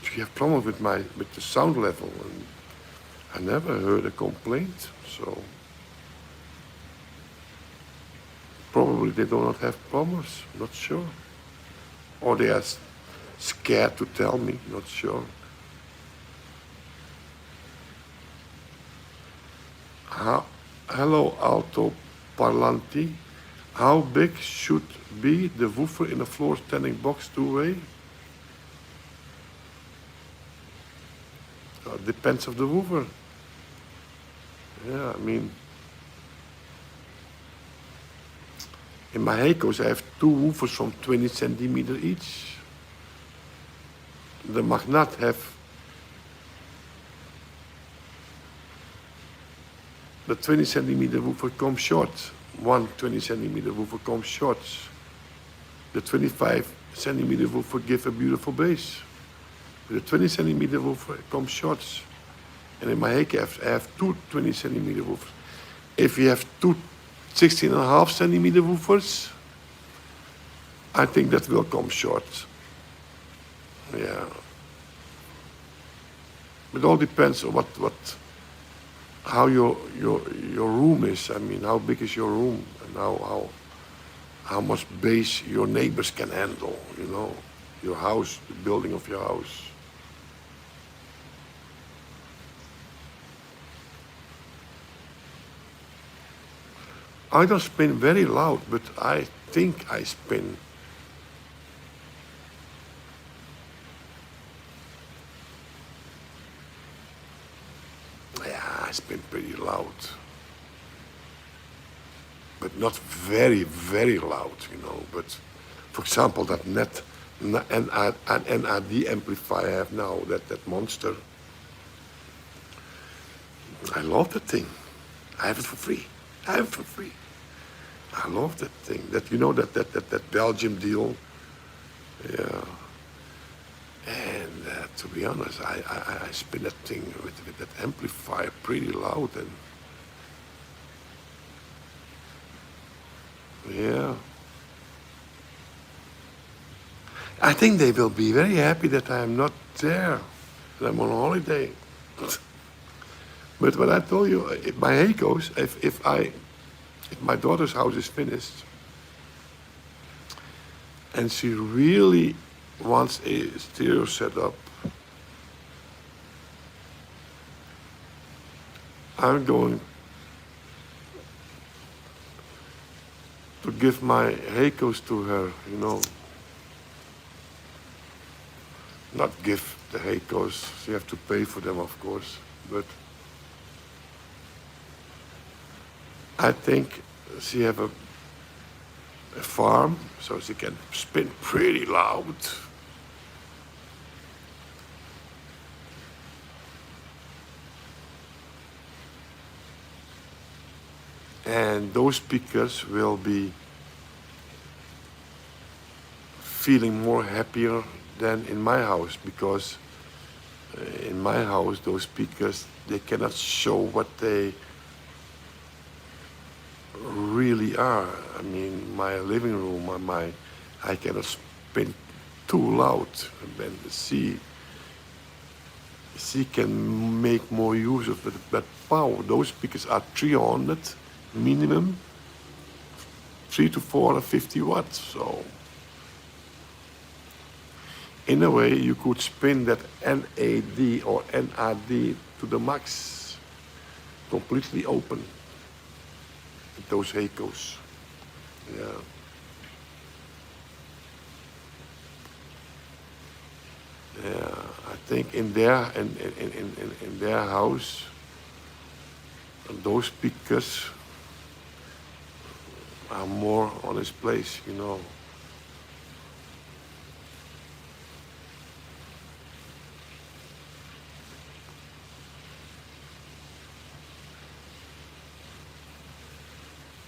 do you have problems with the sound level? And I never heard a complaint, so probably they do not have problems, not sure. Or they are scared to tell me, not sure. Hello, Alto Parlanti. How big should be the woofer in a floor standing box two-way? Depends of the woofer. Yeah, I mean, in my Heikos I have two woofers from 20 centimeters each. The Magnat have the 20 centimeter woofer comes short. One 20 centimeter woofer comes short. The 25 centimeter woofer gives a beautiful bass. But the 20 centimeter woofer comes short. And in my Heike I have two 20 centimeter woofers. If you have two 16.5 centimeter woofers, I think that will come short. Yeah. It all depends on how your room is. I mean, how big is your room, and how much bass your neighbors can handle. Your house, the building of your house. I don't spin very loud, but I think I spin. Yeah, I spin pretty loud. But not very, very loud, But for example, that an NAD amplifier I have now, that monster. I love that thing. I have it for free. I love that thing. That Belgium deal. Yeah. And to be honest, I spin that thing with that amplifier pretty loud, and yeah. I think they will be very happy that I am not there, that I'm on holiday. But what I told you, my Heikos, if my daughter's house is finished, and she really wants a stereo setup, I'm going to give my Heikos to her, Not give the Heikos, she have to pay for them, of course, but I think she have a farm, so she can spin pretty loud. And those speakers will be feeling more happier than in my house, because in my house those speakers, they cannot show what they really are. I mean, my living room, I cannot spin too loud, and she can make more use of that power. Those speakers are 300 minimum, 3 to 450 watts. So in a way, you could spin that NAD or NAD to the max, completely open, with those Heikos. Yeah. Yeah. I think in their house, those speakers are more on his place, you know.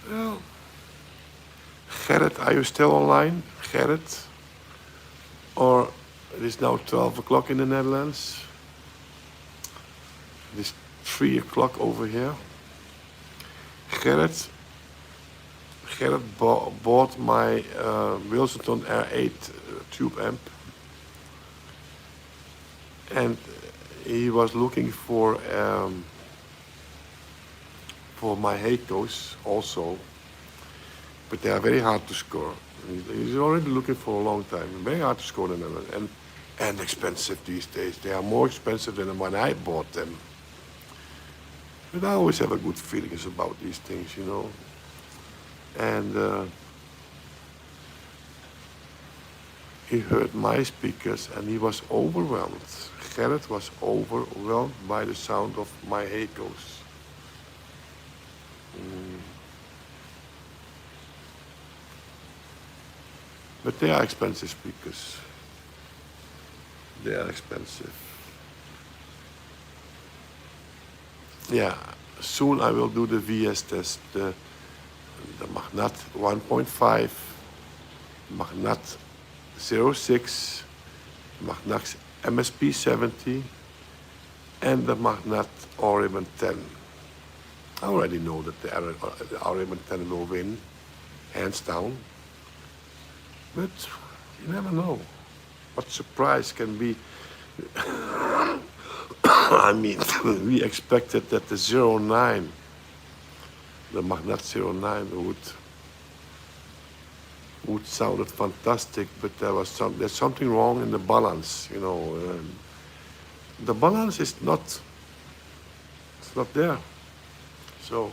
Well, Gerrit, are you still online? Gerrit? Or it is now 12 o'clock in the Netherlands. It is 3 o'clock over here. Gerrit, Gerrit bought my Wilson R8 tube amp. And he was looking for my Heikos also. But they are very hard to score. He's already looking for a long time. Very hard to score in the Netherlands. And expensive these days. They are more expensive than when I bought them. But I always have a good feelings about these things, you know. And he heard my speakers and he was overwhelmed. Gerrit was overwhelmed by the sound of my Heikos. But they are expensive speakers. They are expensive. Yeah, soon I will do the VS test. The Magnat 1.5, Magnat 06, Magnat MSP 70, and the Magnat Oriman 10. I already know that the Oriman 10 will win, hands down. But you never know what surprise can be. I mean, we expected that the 09, the Magnat 09 would sounded fantastic, but there's something wrong in the balance, you know. The balance is not, it's not there. So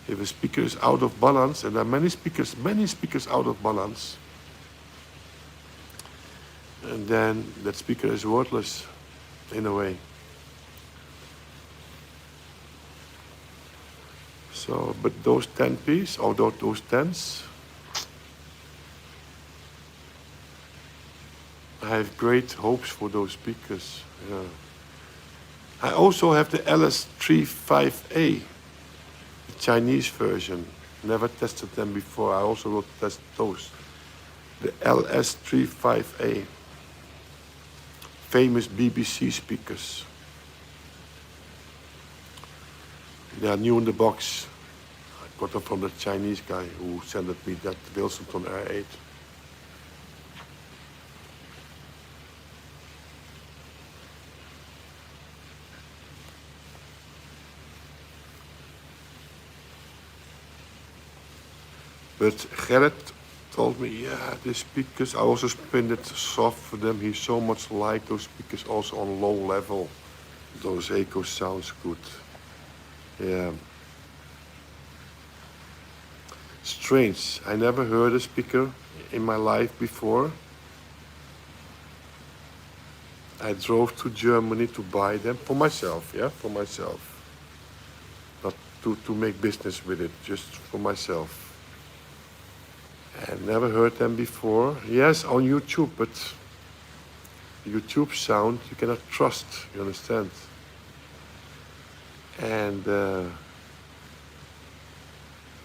if a speaker is out of balance, and there are many speakers out of balance, and then that speaker is worthless in a way. So, but those 10 piece, or those 10s, I have great hopes for those speakers. Yeah. I also have the LS35A, the Chinese version. Never tested them before. I also will test those. The LS35A, famous BBC speakers. They are new in the box. I got them from the Chinese guy who sent me that Wilson R8. But Gerrit told me, yeah, the speakers, I also spin it soft for them. He so much liked those speakers also on low level. Those echo sounds good. Yeah. Strange. I never heard a speaker in my life before. I drove to Germany to buy them for myself, yeah, for myself. Not to make business with it, just for myself. I never heard them before. Yes, on YouTube, but YouTube sound you cannot trust, you understand? And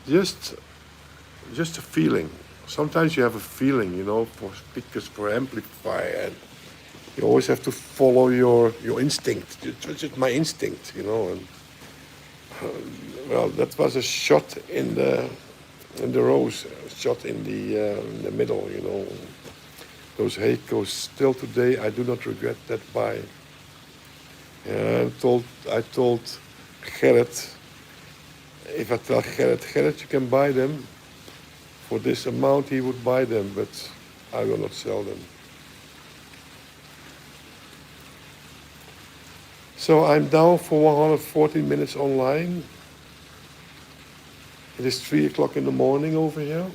just a feeling. Sometimes you have a feeling, you know, for speakers, for amplifier, and you always have to follow your instinct. It's just my instinct, you know. And well, that was a shot in the rose, a shot in the middle, you know. Those Heikos still today, I do not regret that buy. And I told Gerrit, if I tell Gerrit, you can buy them. For this amount, he would buy them, but I will not sell them. So I'm down for 114 minutes online. It is 3 o'clock in the morning over here.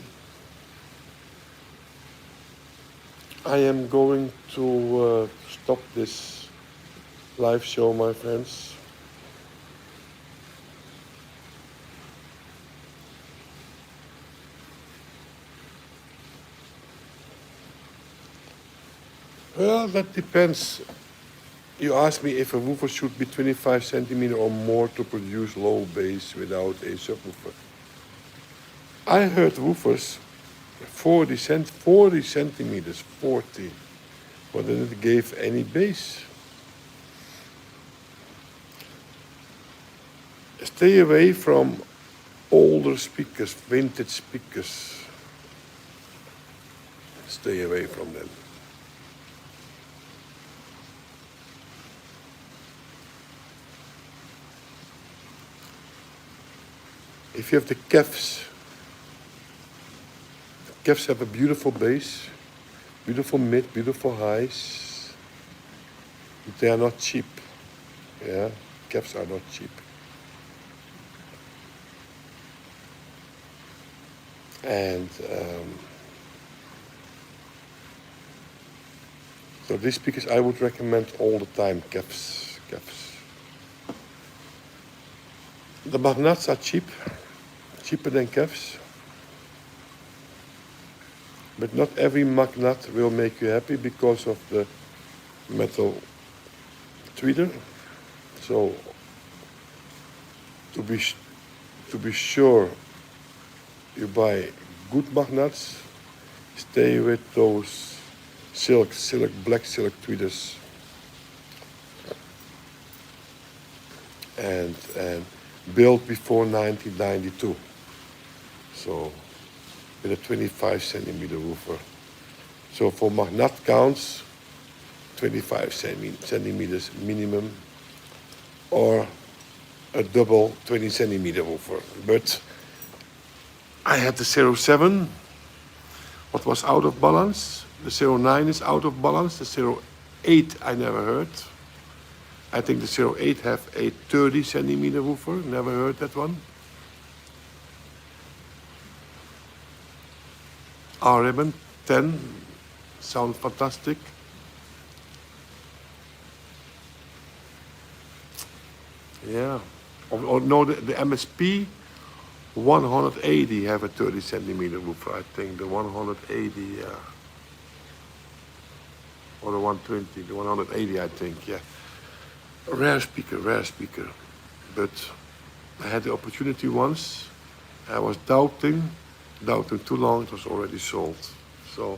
I am going to stop this live show, my friends. Well, that depends. You asked me if a woofer should be 25 centimeter or more to produce low bass without a subwoofer. I heard woofers 40 centimeters, 40, but then it gave any bass. Stay away from older speakers, vintage speakers. Stay away from them. If you have the Kefs have a beautiful bass, beautiful mid, beautiful highs. They are not cheap. Yeah, Kefs are not cheap. And so these speakers I would recommend all the time, Kefs. The Magnats are cheap, cheaper than Kefs. But not every Magnat will make you happy because of the metal tweeter. So to be sure you buy good Magnats, stay with those black silk tweeters. And built before 1992. So with a 25 centimeter woofer. So for Magnat counts, 25 centimeters minimum, or a double 20 centimeter woofer. But I had the 07, what was out of balance. The 09 is out of balance. The 08 I never heard. I think the 08 have a 30 centimeter woofer. Never heard that one. R-Ribbon 10 sounds fantastic. Yeah. Or no, the MSP 180 have a 30 centimeter woofer. I think the 180, yeah. Or the 120, the 180, I think, yeah. Rare speaker. But I had the opportunity once. I was doubting too long, it was already sold. So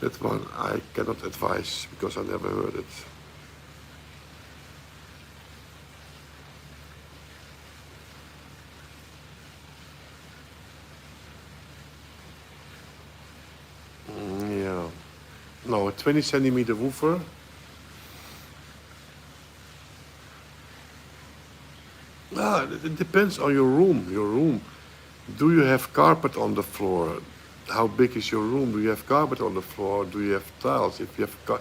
that one I cannot advise because I never heard it. Yeah. No, a 20 centimeter woofer. It depends on your room. Do you have carpet on the floor? How big is your room? Do you have carpet on the floor? Do you have tiles? If you have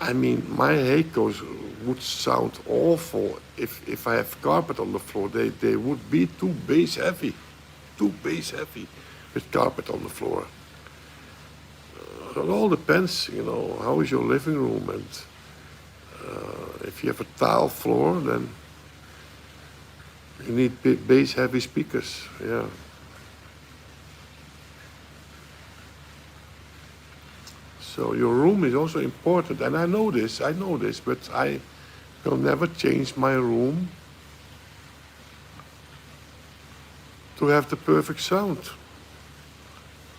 I mean, my Heikos would sound awful if I have carpet on the floor. They would be too bass heavy with carpet on the floor. It all depends, how is your living room, and if you have a tile floor, then you need big bass heavy speakers, yeah. So your room is also important, and I know this, but I will never change my room to have the perfect sound.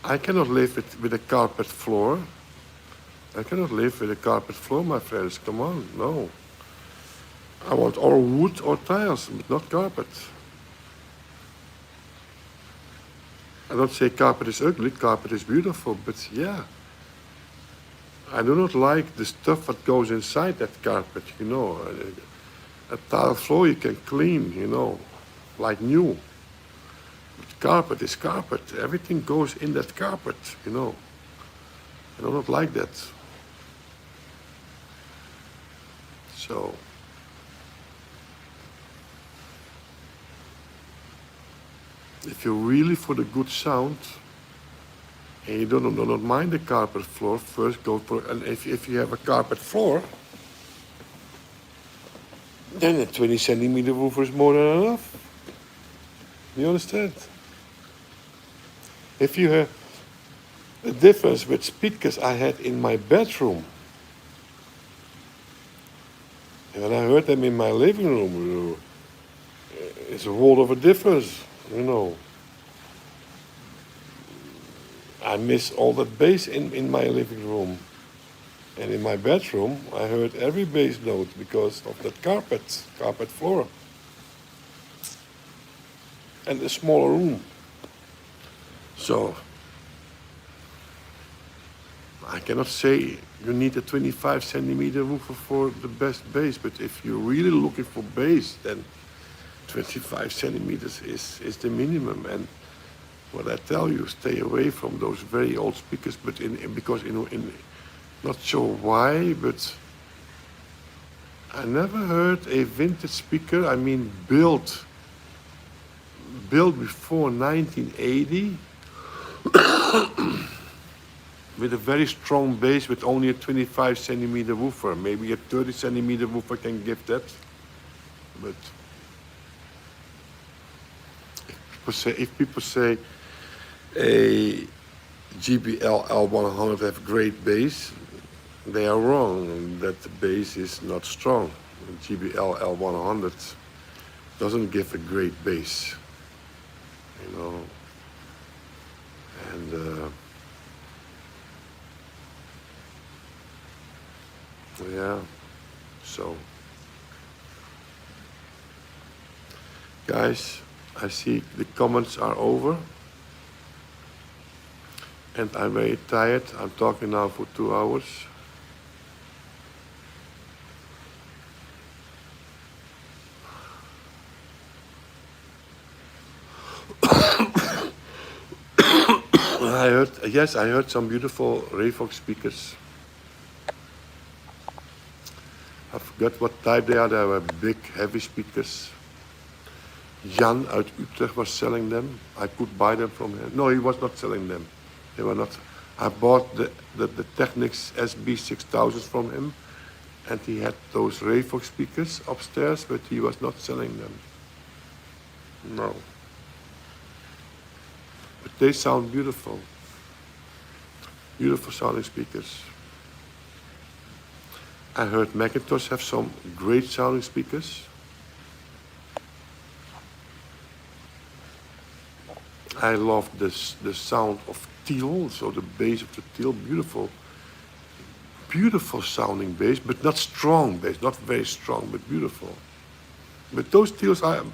I cannot live with a carpet floor. I cannot live with a carpet floor, my friends, come on, no. I want or wood or tiles, but not carpet. I don't say carpet is ugly, carpet is beautiful, but yeah. I do not like the stuff that goes inside that carpet, A tile floor you can clean, like new. But carpet is carpet. Everything goes in that carpet, I do not like that. So if you're really for the good sound, and you don't mind the carpet floor, first go for, and if you have a carpet floor, then a 20 centimeter woofer is more than enough. You understand? If you have the difference with speakers I had in my bedroom, and when I heard them in my living room, it's a world of a difference, you know. I miss all that bass in my living room. And in my bedroom, I heard every bass note because of that carpet floor. And a smaller room. So, I cannot say you need a 25 centimeter woofer for the best bass, but if you're really looking for bass, then 25 centimeters is the minimum. And what I tell you, stay away from those very old speakers, but because not sure why, but I never heard a vintage speaker, I mean built before 1980, with a very strong bass with only a 25 centimeter woofer. Maybe a 30 centimeter woofer can give that, but if people say a GBL L100 have great bass, they are wrong. That the bass is not strong. GBL L100 doesn't give a great bass, you know. And yeah, so guys, I see the comments are over. And I'm very tired. I'm talking now for 2 hours. I heard some beautiful Revox speakers. I forgot what type they are. They were big, heavy speakers. Jan uit Utrecht was selling them. I could buy them from him. No, he was not selling them. They were not. I bought the Technics SB6000s from him, and he had those Revox speakers upstairs, but he was not selling them. No. But they sound beautiful. Beautiful sounding speakers. I heard Macintosh have some great sounding speakers. I love the sound of teal, so the bass of the teal, beautiful sounding bass, but not strong bass, not very strong, but beautiful. But those teals are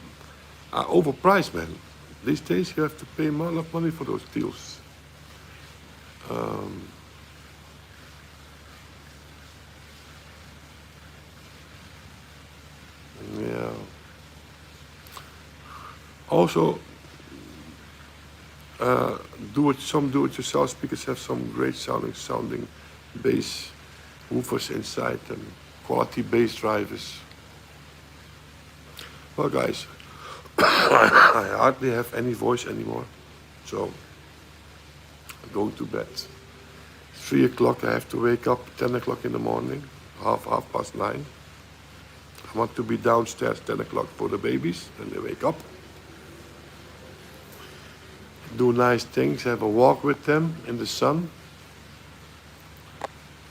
overpriced, man. These days you have to pay a lot of money for those teals. Yeah. Also, some do-it-yourself speakers have some great sounding bass woofers inside them, quality bass drivers. Well, guys, I hardly have any voice anymore, so I'm going to bed. 3 o'clock, I have to wake up 10 o'clock in the morning, half past 9. I want to be downstairs 10 o'clock for the babies, and they wake up. Do nice things, have a walk with them in the sun.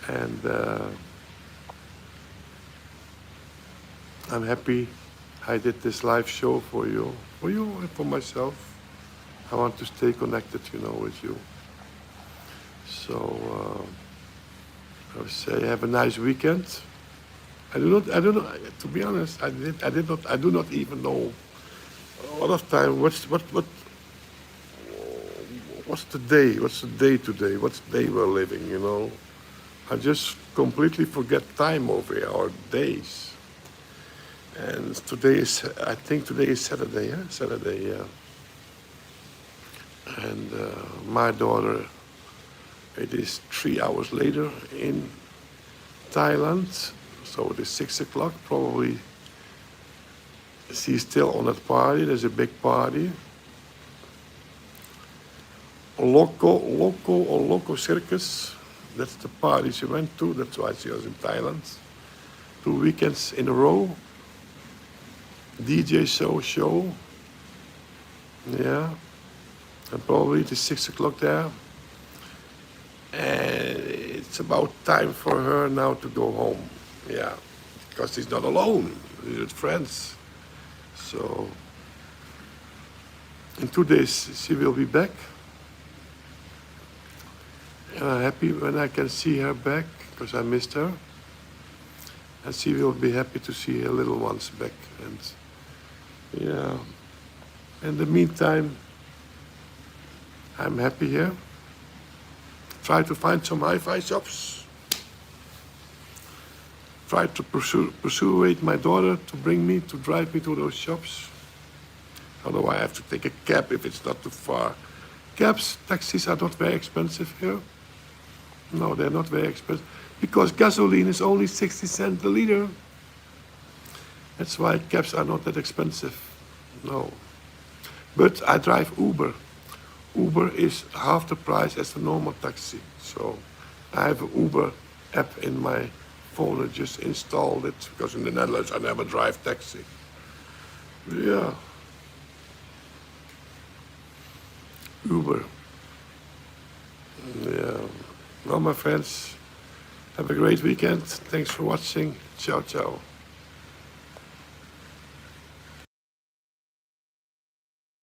And I'm happy I did this live show for you and for myself. I want to stay connected, with you. So I would say have a nice weekend. I do not. To be honest, I do not even know a lot of time. What's the day? What's the day today? What's the day we're living? I just completely forget time over here, or days. And I think today is Saturday, yeah? Saturday, yeah. And my daughter, it is 3 hours later in Thailand, so it is 6 o'clock, probably. She's still on that party, there's a big party. Loco Circus. That's the party she went to. That's why she was in Thailand. 2 weekends in a row. DJ show. Yeah. And probably it is 6 o'clock there. And it's about time for her now to go home. Yeah. Because she's not alone. She's with friends. So in 2 days she will be back. And I'm happy when I can see her back because I missed her. And she will be happy to see her little ones back. And yeah, in the meantime, I'm happy here. Try to find some hi-fi shops. Try to persuade my daughter to drive me to those shops. Otherwise, I have to take a cab if it's not too far. Cabs, taxis are not very expensive here. No, they're not very expensive. Because gasoline is only 60 cents a liter. That's why cabs are not that expensive. No. But I drive Uber. Uber is half the price as a normal taxi. So I have an Uber app in my phone. I just installed it because in the Netherlands I never drive taxi. Yeah. Uber. Yeah. Well, my friends, have a great weekend. Thanks for watching. Ciao, ciao.